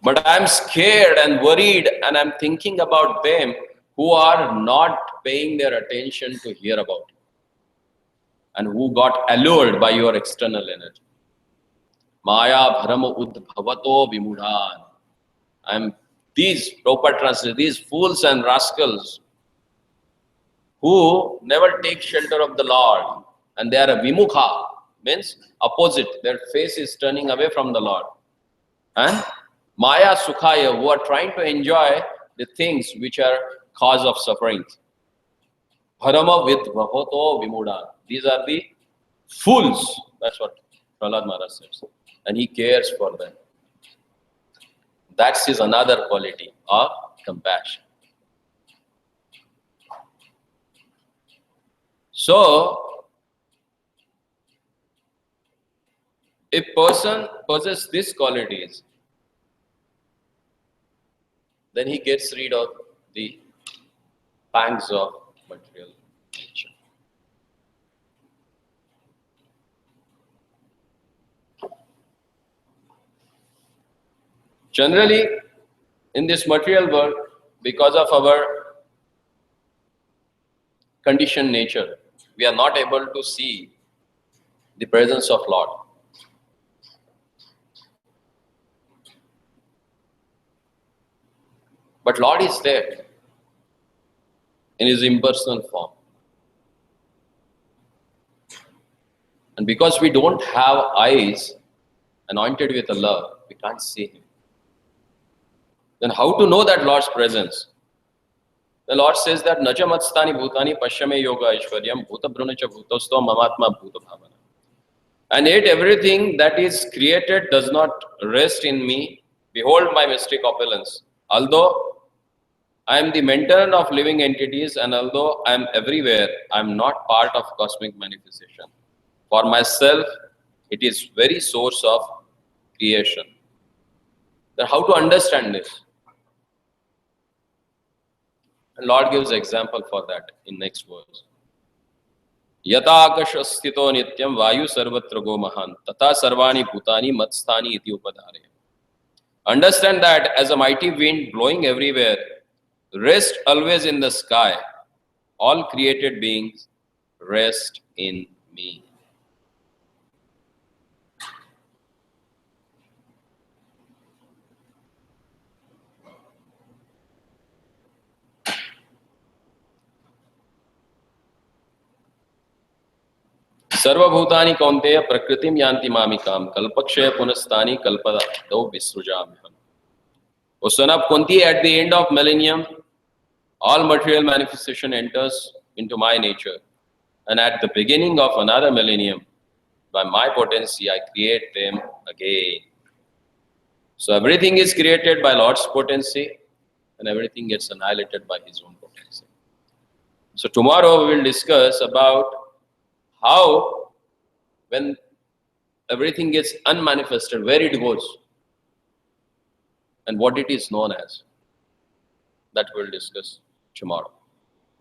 But I am scared and worried and I am thinking about them who are not paying their attention to hear about you and who got allured by your external energy. Maya bharama udbhavato vimudhan. These proper translation, these fools and rascals who never take shelter of the Lord, and they are a vimukha, means opposite, their face is turning away from the Lord. And Maya sukhaya, who are trying to enjoy the things which are cause of suffering. Bharama vidbhavato vimudhan. These are the fools. That's what Prahlad Maharaj says. And he cares for them. That is another quality of compassion. So, a person possesses these qualities, then he gets rid of the pangs of material nature. Generally, in this material world, because of our conditioned nature, we are not able to see the presence of Lord. But Lord is there in His impersonal form. And because we don't have eyes anointed with a love, we can't see Him. Then how to know that Lord's presence? The Lord says that Naja matstani bhutani pashyame yoga aishwaryam bhuta brunacha bhutosto mamatma bhuta bhavana. And yet everything that is created does not rest in me. Behold my mystic opulence. Although I am the mentor of living entities and although I am everywhere, I am not part of cosmic manifestation. For myself, it is very source of creation. Then how to understand this? And Lord gives example for that in next verse. यथाकाश स्थितो नित्यं वायु सर्वत्र गो महान तथा सर्वाणि भूतानि मत्स्थानि इति उपधारय. Understand that as a mighty wind blowing everywhere, rest always in the sky. All created beings rest in me. सर्वभूतानि कौन्तेय प्रकृतिं यान्ति मामिकाम कल्पक्षय पुनस्तानि कल्पदौ विसृजाम्यहम्. O son of Kunti, at the end of millennium, all material manifestation enters into my nature, and at the beginning of another millennium, by my potency, I create them again. So everything is created by Lord's potency, and everything gets annihilated by His own potency. So tomorrow we will discuss about how, when everything gets unmanifested, where it goes, and what it is known as. That we will discuss tomorrow,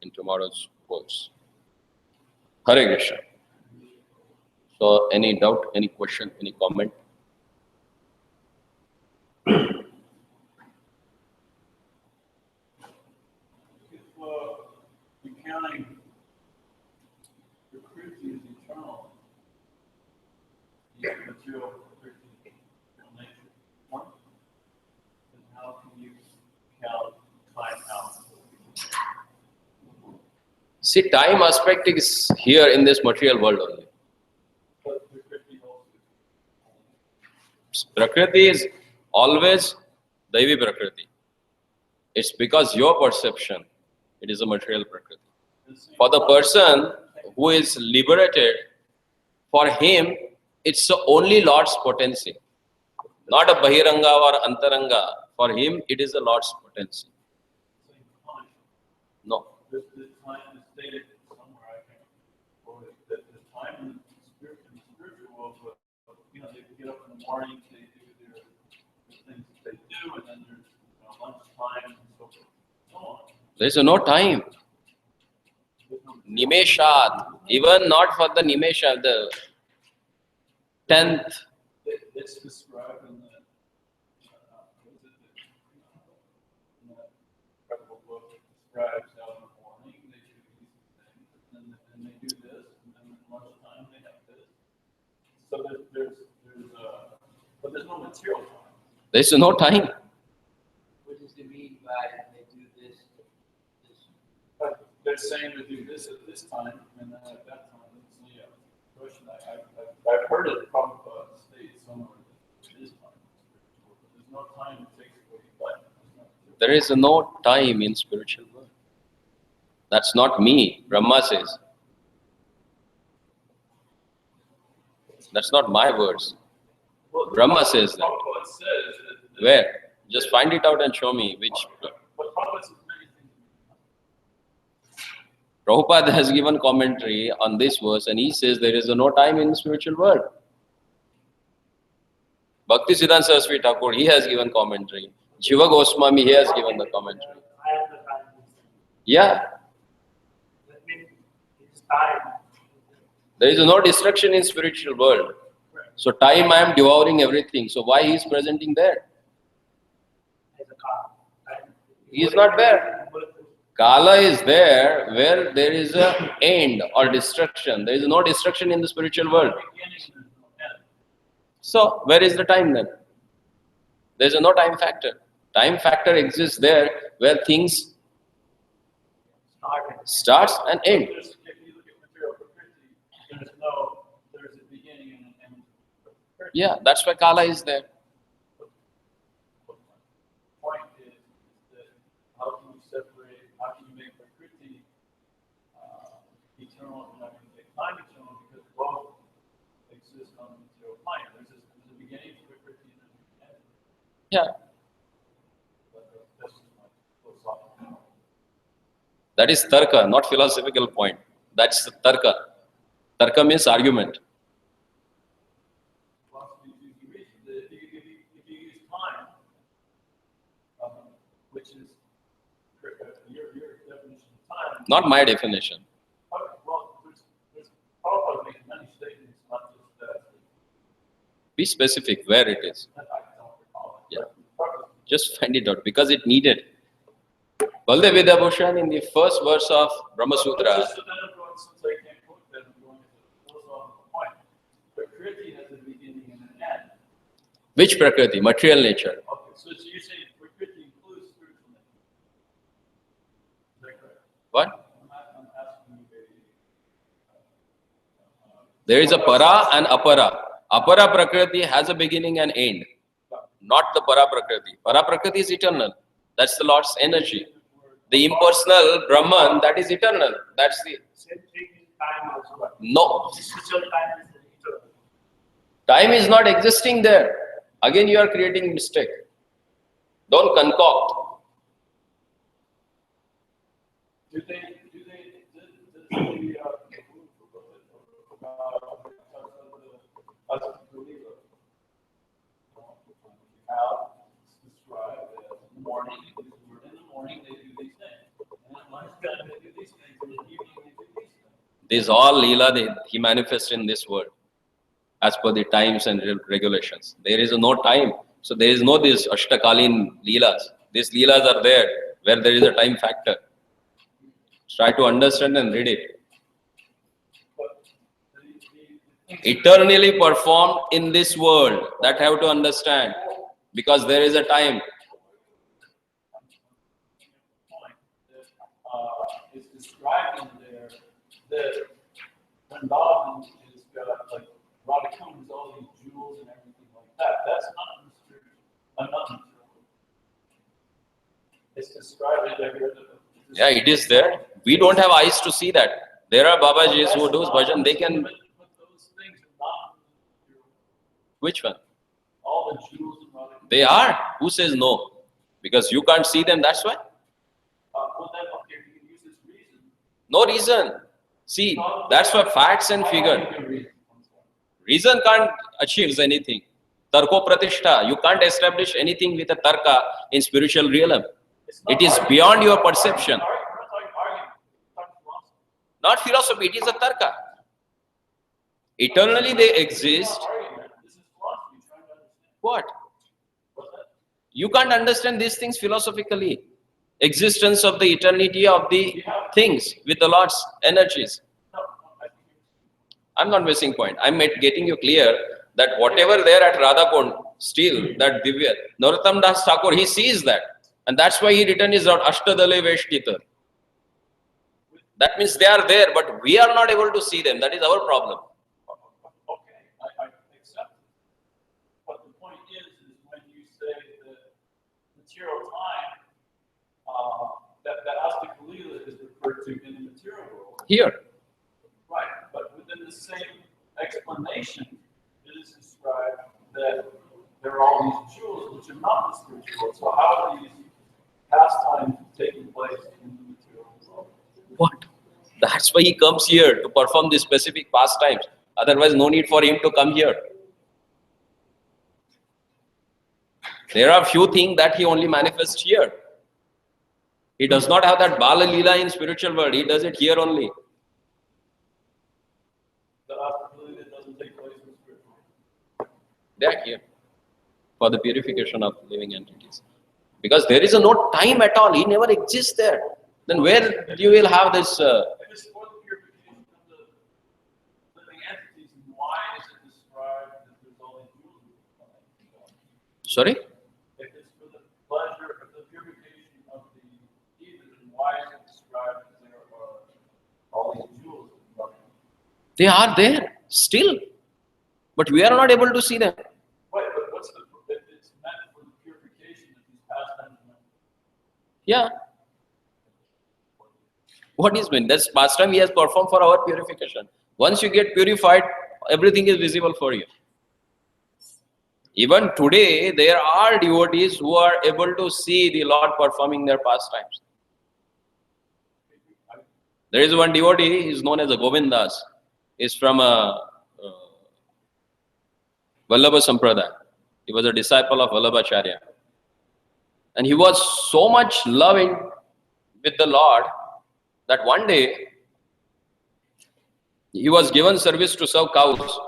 in tomorrow's course. Hare Krishna. So, any doubt, any question, any comment? If accounting Prakriti is eternal, yet material Prakriti is nature, then how can you count time out? See, time aspect is here in this material world only. But Prakriti also. Prakriti is always Daivi Prakriti. It's because your perception, it is a material Prakriti. For the person who is liberated, for him, it's the only Lord's potency. Not a Bahiranga or Antaranga. For him, it is the Lord's potency. Same time. No. This time is stated somewhere, I think, or that the time in the spiritual world, they get up in the morning, they do their things that they do, and then there's lunchtime and so forth, so on. There is no time. Nimeshat, even not for the Nimesha, the 10th. It's described in the incredible book. It describes how in the morning they do these things, and they do this, and then at lunchtime they have this. So but there's no material time. There is no time. What does it mean by they do this? But they're saying to do this at this time, and then at that time. It's the question I've heard it from state somewhere. It is time. But there's no time it takes away life. There is no time in spiritual world. That's not me, Brahma says. That's not my words. Well, Brahma says that. Prabhupada says that. Where? Just find it out and show me which. But Prabhupada says many things. Prabhupada has given commentary on this verse and he says there is no time in the spiritual world. Bhakti Siddhanta Saraswati Thakur, he has given commentary. Jiva Goswami, he has given the commentary. Yeah. There is no destruction in spiritual world. So time I am devouring everything. So why he is presenting there? He is not there. Kala is there where there is an end or destruction. There is no destruction in the spiritual world. So where is the time then? There is no time factor. Time factor exists there where things starts and end. If you look at material Prakriti, there's a beginning and an end. Yeah, that's why Kala is there. The point is that how can you separate, how can you make Prakriti eternal and not make time eternal, because both exist on the material plane. There's a beginning to Prakriti and there's an end. Yeah, That's just my philosophical. that is tarka, not philosophical point. That's the tarka. Tarka means argument. Philosophy is usually reason. If you use time, which is your definition of time. Not my definition. Well, there's Be specific where it is. I don't recall it. Yeah. Just find it out because it needed. Baldevidabhushan in the first verse of Brahma Sutra. So then I'm going, since I can't quote that, I'm going to philosophical point. Prakriti has a beginning and an end. Which Prakriti? Material nature. Okay, so you're saying Prakriti includes spiritual nature. Is that correct? What? I'm asking you There is a para and apara. Apara Prakriti has a beginning and end. Not the para Prakriti. Para Prakriti is eternal. That's the Lord's energy. The impersonal Brahman, that is eternal. That's the... Same thing in time also. But No. spiritual time is eternal. Time is not existing there. Again you are creating mistake. Don't concoct. does the how it's described as morning, in the morning they do these things. And at lunchtime they do these things, and in the evening they do these things. This is all Leela he manifests in this world as per the times and regulations. There is no time. So there is no this Ashtakalin Leelas. These Leelas are there where there is a time factor. Try to understand and read it. Eternally performed in this world. That have to understand. Because there is a time. It's described in there that when Bob has got like Radhakund has all these jewels and everything like that. That's not material. It's described in there. Yeah, it is there. We don't have eyes to see that. There are Babajis who do bhajan. They can. But those things are not material. Which one? All the jewels and Radhakund. They are. Who says no? Because you can't see them. That's why. Well, then, okay, you can use this reason. No reason. See, that's why facts and figure. Reason can't achieve anything. Tarko pratishtha. You can't establish anything with a tarka in spiritual realm. It is beyond your perception. Not philosophy, it is a tarka. Eternally they exist. This is philosophy trying to understand. What? What's that? You can't understand these things philosophically. Existence of the eternity of the things with the Lord's energies. No, I think I'm not missing point. I'm getting you clear that whatever there at Radhakund, still that Divya, Narottam Das Thakur, he sees that. And that's why he written his Ashtadale Veshtita. That means they are there, but we are not able to see them. That is our problem. okay, I accept it. But the point is when you say that material time, that aspect of Leela is referred to in the material world. Here. Right, but within the same explanation, it is described that there are all these jewels which are not the spiritual world. So how are these pastimes taking place in the material world? What? That's why he comes here to perform these specific pastimes. Otherwise, no need for him to come here. There are few things that he only manifests here. He does not have that Bala Leela in spiritual world. He does it here only. The aspect that doesn't take place in the spiritual world. They are here for the purification of living entities. Because there is no time at all. He never exists there. Then where you will have this... If it's for the purification of the living entities, why is it described that there's only jewels? Sorry? If it's for the pleasure of the purification of the heathen, then why is it described that there are all these jewels? They are there still. But we are not able to see them. Wait, but what's the, if it's meant for the purification of these pastimes? Yeah. What is meant? That's pastime he has performed for our purification. Once you get purified, everything is visible for you. Even today, there are devotees who are able to see the Lord performing their pastimes. There is one devotee, he is known as a Govindas. He is from a Vallabha Sampradaya. He was a disciple of Vallabhacharya. And he was so much loving with the Lord that one day he was given service to serve cows.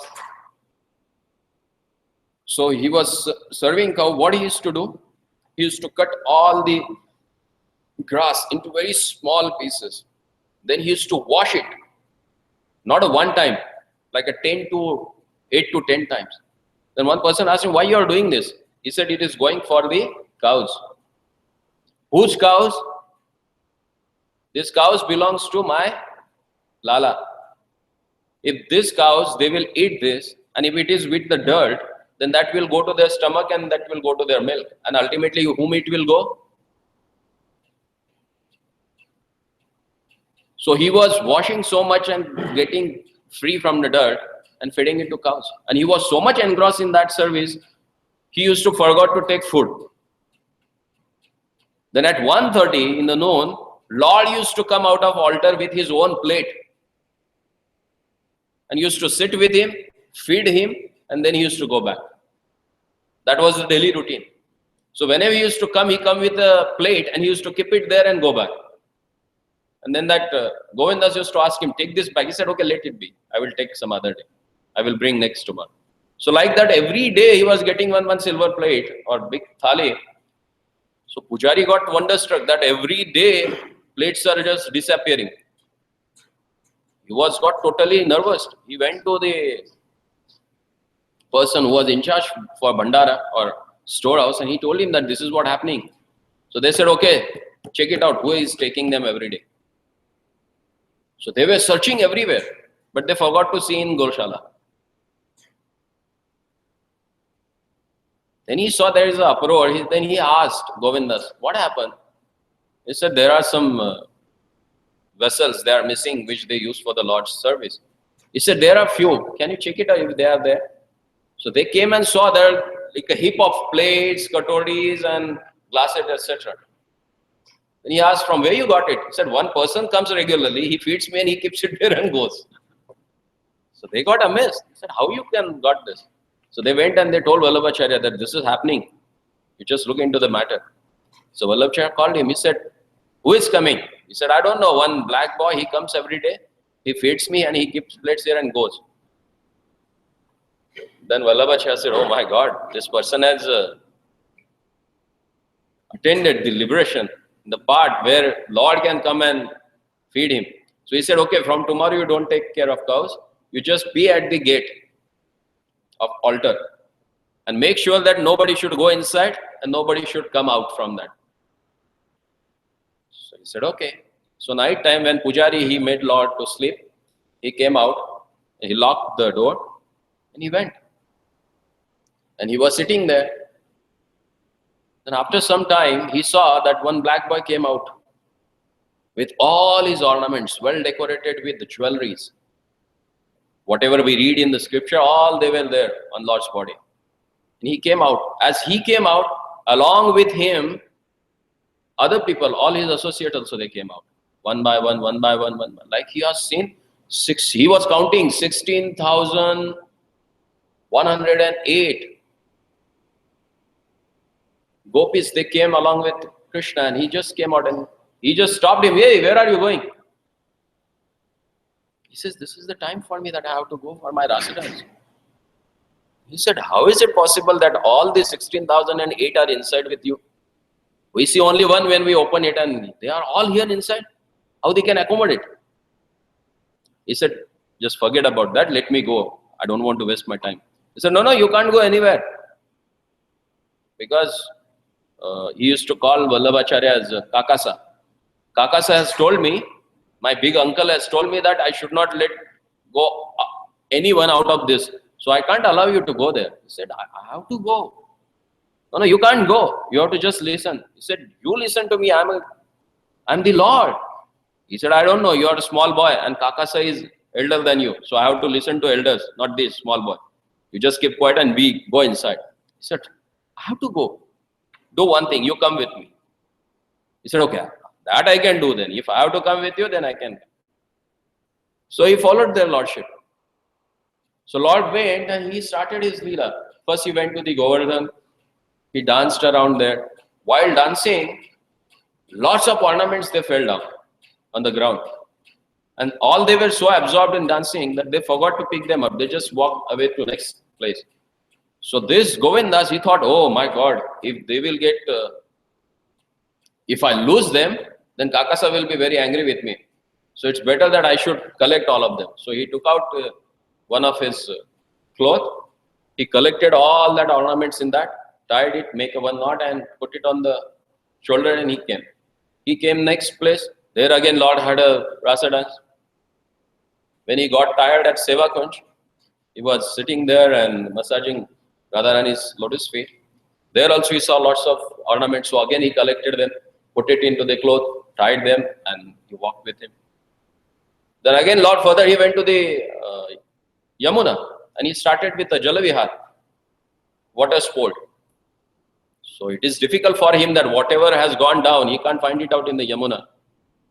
So he was serving cow. What he used to do? He used to cut all the grass into very small pieces. Then he used to wash it. Not a one time, like a 8 to 10 times. Then one person asked him, why you are doing this? He said, it is going for the cows. Whose cows? This cows belongs to my Lala. If these cows, they will eat this, and if it is with the dirt, then that will go to their stomach and that will go to their milk. And ultimately, whom it will go? So he was washing so much and getting free from the dirt and feeding it to cows. And he was so much engrossed in that service, he used to forget to take food. Then at 1:30 in the noon, Lord used to come out of altar with his own plate and used to sit with him, feed him, and then he used to go back. That was the daily routine. So whenever he used to come, he come with a plate and he used to keep it there and go back. And then that Govindas used to ask him, take this back. He said, okay, let it be. I will take some other day. I will bring next tomorrow. So like that, every day he was getting one silver plate or big thali. So Pujari got wonderstruck that every day plates are just disappearing. He got totally nervous. He went to the person who was in charge for Bandara or storehouse and he told him that this is what happening. So they said, okay, check it out. Who is taking them every day? So they were searching everywhere, but they forgot to see in Goshala. Then he saw there is an uproar. Then he asked Govindas, what happened? He said, there are some vessels they are missing which they use for the Lord's service. He said, there are few. Can you check it out if they are there? So they came and saw there like a heap of plates, katoris and glasses, etc. Then he asked, from where you got it? He said, one person comes regularly, he feeds me and he keeps it there and goes. So they got amazed. He said, how you can got this? So they went and they told Vallabhacharya that this is happening. You just look into the matter. So Vallabhacharya called him. He said, who is coming? He said, I don't know. One black boy, he comes every day. He feeds me and he keeps plates there and goes. Then Vallabhacharya said, oh my God, this person has attended the liberation, the part where Lord can come and feed him. So he said, okay, from tomorrow you don't take care of cows. You just be at the gate of altar and make sure that nobody should go inside and nobody should come out from that. So he said, okay. So night time when Pujari, he made Lord to sleep, he came out, he locked the door and he went. And he was sitting there. Then after some time, he saw that one black boy came out with all his ornaments, well decorated with the jewelries. Whatever we read in the scripture, all they were there on Lord's body. And he came out. As he came out, along with him, other people, all his associates also, they came out. One by one, one by one, one by one. Like he has seen, he was counting 16,108 gopis, they came along with Krishna and he just came out and he just stopped him. Hey, where are you going? He says, this is the time for me that I have to go for my rasa dance. He said, how is it possible that all the 16,008 are inside with you? We see only one when we open it and they are all here inside. How they can accommodate? He said, just forget about that. Let me go. I don't want to waste my time. He said, no, you can't go anywhere. Because he used to call Vallabhacharya as Kakasa. Kakasa has told me, my big uncle has told me that I should not let go anyone out of this. So I can't allow you to go there. He said, I have to go. No, you can't go. You have to just listen. He said, you listen to me. I'm the Lord. He said, I don't know. You are a small boy and Kakasa is elder than you. So I have to listen to elders, not this small boy. You just keep quiet and go inside. He said, I have to go. Do one thing. You come with me. He said, okay, that I can do then. If I have to come with you, then I can. So he followed their lordship. So Lord went and he started his leela. First he went to the Govardhan. He danced around there. While dancing, lots of ornaments they fell down on the ground. And all they were so absorbed in dancing that they forgot to pick them up. They just walked away to the next place. So this Govindas, he thought, oh my God, if they will get, if I lose them, then Kakasa will be very angry with me. So it's better that I should collect all of them. So he took out one of his cloth. He collected all that ornaments in that, tied it, make a one knot and put it on the shoulder and he came. He came next place. There again Lord had a rasa dance. When he got tired at Seva Kunj, he was sitting there and massaging Radharani's lotus feet. There also he saw lots of ornaments. So again he collected them, put it into the cloth, tied them and he walked with him. Then again Lord further he went to the Yamuna and he started with a Jalavihar, water sport. So it is difficult for him that whatever has gone down, he can't find it out in the Yamuna.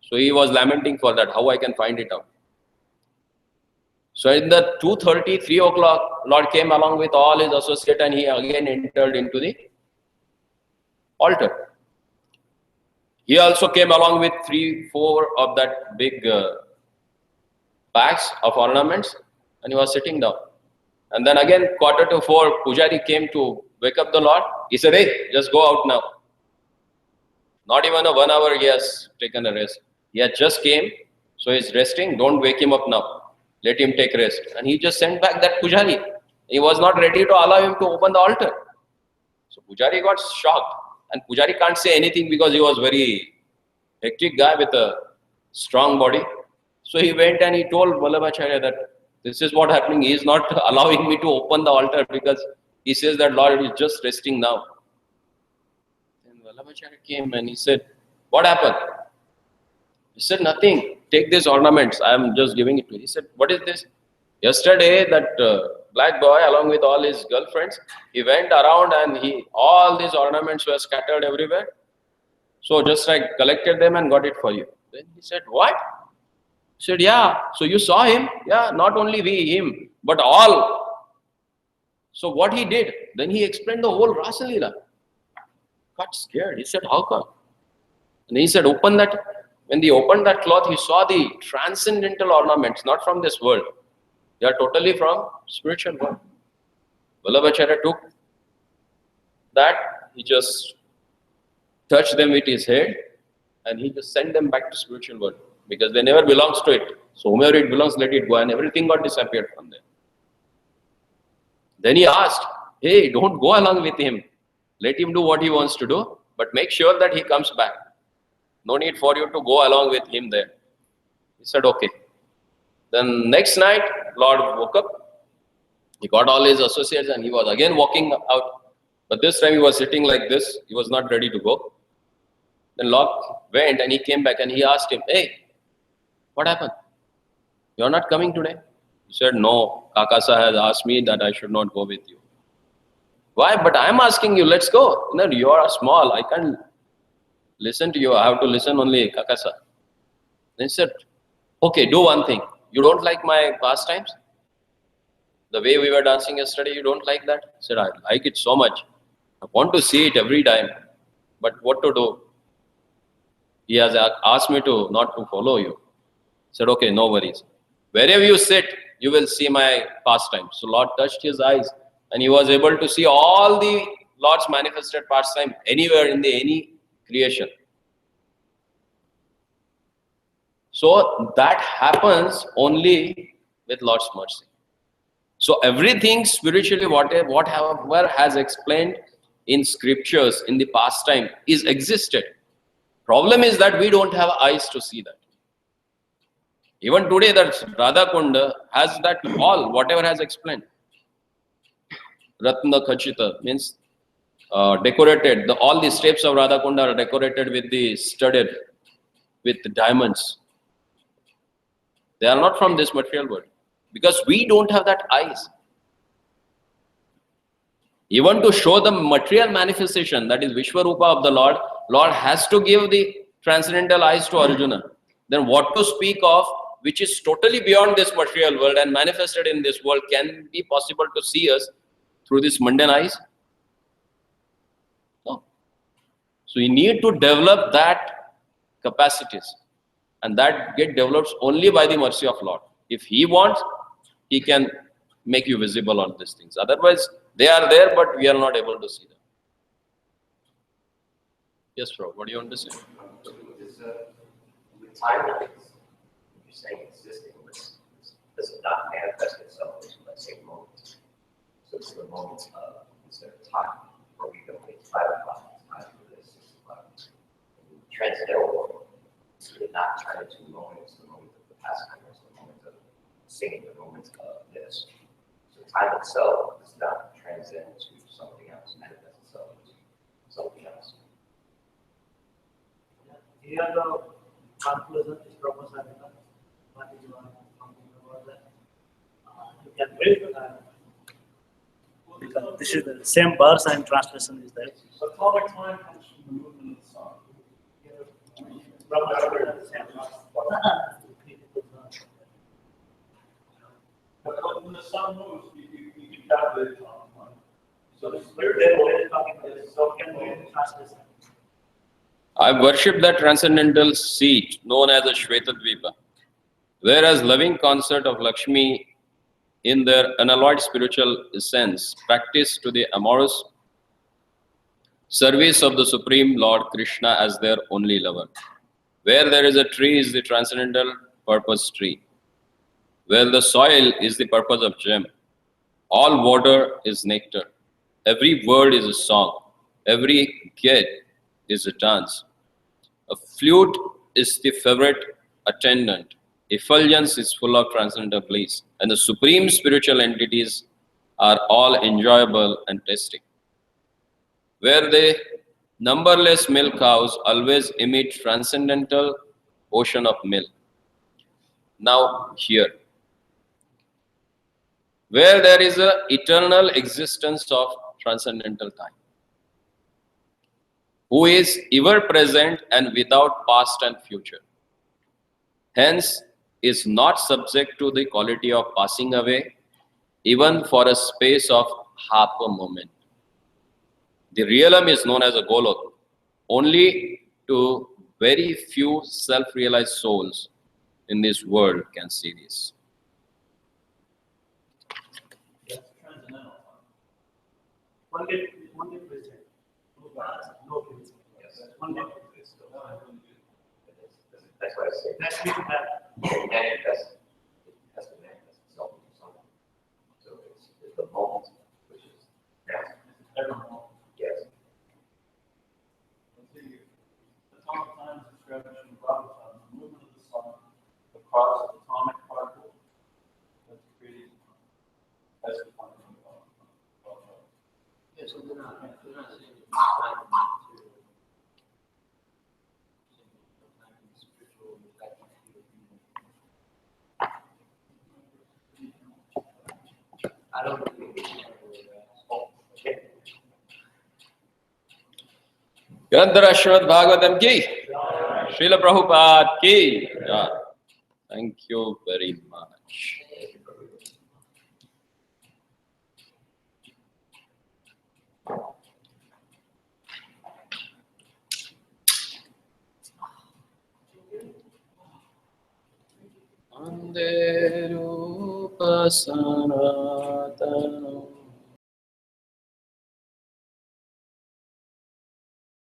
So he was lamenting for that, how I can find it out. So in the 2:30, 3 o'clock, Lord came along with all his associates and he again entered into the altar. He also came along with 3, 4 of that big bags of ornaments and he was sitting down. And then again, 3:45, Pujari came to wake up the Lord. He said, hey, just go out now. Not even a 1 hour he has taken a rest. He had just came, so he's resting. Don't wake him up now. Let him take rest. And he just sent back that Pujari. He was not ready to allow him to open the altar. So Pujari got shocked. And Pujari can't say anything because he was very hectic guy with a strong body. So he went and he told Vallabhacharya that this is what happening. He is not allowing me to open the altar because he says that Lord is just resting now. And Vallabhacharya came and he said, what happened? He said, nothing. Take these ornaments. I am just giving it to you. He said, what is this? Yesterday, that black boy, along with all his girlfriends, he went around and all these ornaments were scattered everywhere. So just I collected them and got it for you. Then he said, what? He said, yeah. So you saw him? Yeah, not only him, but all. So what he did, then he explained the whole Rasa Leela. Got scared. He said, how come? And he said, open that. When they opened that cloth, he saw the transcendental ornaments, not from this world. They are totally from spiritual world. Vallabhacharya took that, he just touched them with his head and he just sent them back to spiritual world because they never belongs to it. So whomever it belongs, let it go, and everything got disappeared from there. Then he asked, hey, don't go along with him. Let him do what he wants to do, but make sure that he comes back. No need for you to go along with him there. He said, okay. Then next night, Lord woke up. He got all his associates and he was again walking out. But this time he was sitting like this. He was not ready to go. Then Lord went and he came back and he asked him, hey, what happened? You are not coming today? He said, no, Kakasa has asked me that I should not go with you. Why? But I am asking you, let's go. No, you are small. I can't listen to you. I have to listen only Kakasa. Then he said, okay, do one thing. You don't like my pastimes? The way we were dancing yesterday, you don't like that? I said, I like it so much. I want to see it every time. But what to do? He has asked me to not to follow you. I said, okay, no worries. Wherever you sit, you will see my pastime. So Lord touched his eyes and he was able to see all the Lord's manifested pastime anywhere in any creation. So that happens only with Lord's mercy. So everything spiritually, whatever has explained in scriptures in the past time is existed. Problem is that we don't have eyes to see that. Even today that Radha Kunda has that all, whatever has explained. Ratna Khachita means decorated. All the steps of Radha Kunda are decorated with the studded with the diamonds. They are not from this material world because we don't have that eyes. Even to show the material manifestation, that is Vishwarupa of the Lord, Lord has to give the transcendental eyes to Arjuna. Then what to speak of which is totally beyond this material world and manifested in this world can be possible to see us through these mundane eyes? No. So you need to develop that capacities, and that get developed only by the mercy of Lord. If He wants, He can make you visible on these things. Otherwise, They are there, but we are not able to see them. Yes, bro. What do you want to say? With time, you're saying existing, does it not manifest itself into, let's say, moments? So it's the moments of, instead of time, where we go, it's 5 o'clock, it's time for this, 6 o'clock. In the transcendental world, so you're not turn into moments, the moment of the pastimes, the moment of singing, the moment of this. So time itself does not transcend to something else, manifest itself into something else. Here the conclusion is proposal. What is your something about that? You can wait. Because this is the same verse and translation is there. Atomic time comes from the movement of the sun. Proposal is the same verse. But when the sun moves, you can calculate atomic time. So the We're spirit there already talking about this. So can we translation? I worship the transcendental seat known as the Shvetadvipa, whereas loving concert of Lakshmi in their unalloyed spiritual essence practice to the amorous service of the Supreme Lord Krishna as their only lover. Where there is a tree is the transcendental purpose tree. Where the soil is the purpose of gem. All water is nectar. Every word is a song. Every gate is a dance. A flute is the favorite attendant. Effulgence is full of transcendental bliss. And the supreme spiritual entities are all enjoyable and tasty. Where the numberless milk cows always emit transcendental ocean of milk. Now here, where there is an eternal existence of transcendental time, who is ever present and without past and future, hence is not subject to the quality of passing away, even for a space of half a moment. The realm is known as a golok. Only to very few self-realized souls in this world can see this. That's transcendental time. One day present. No present. Yes. One day. That's why I say Next week that. it manifests, it has to manifest itself into something. So it's the moment, which is now. Evermore. Yes. Let's see. Atomic time is described in Govindabhakta, the movement of the sun across the atomic particle that's created as the point of Yeah, so we're not saying it's time to spiritual I don't think we can really grasp. Grandhara Srimad Bhagavatam ki, Srila Prabhupada ki. Yeah. Thank you very much. Ande rupa sanatana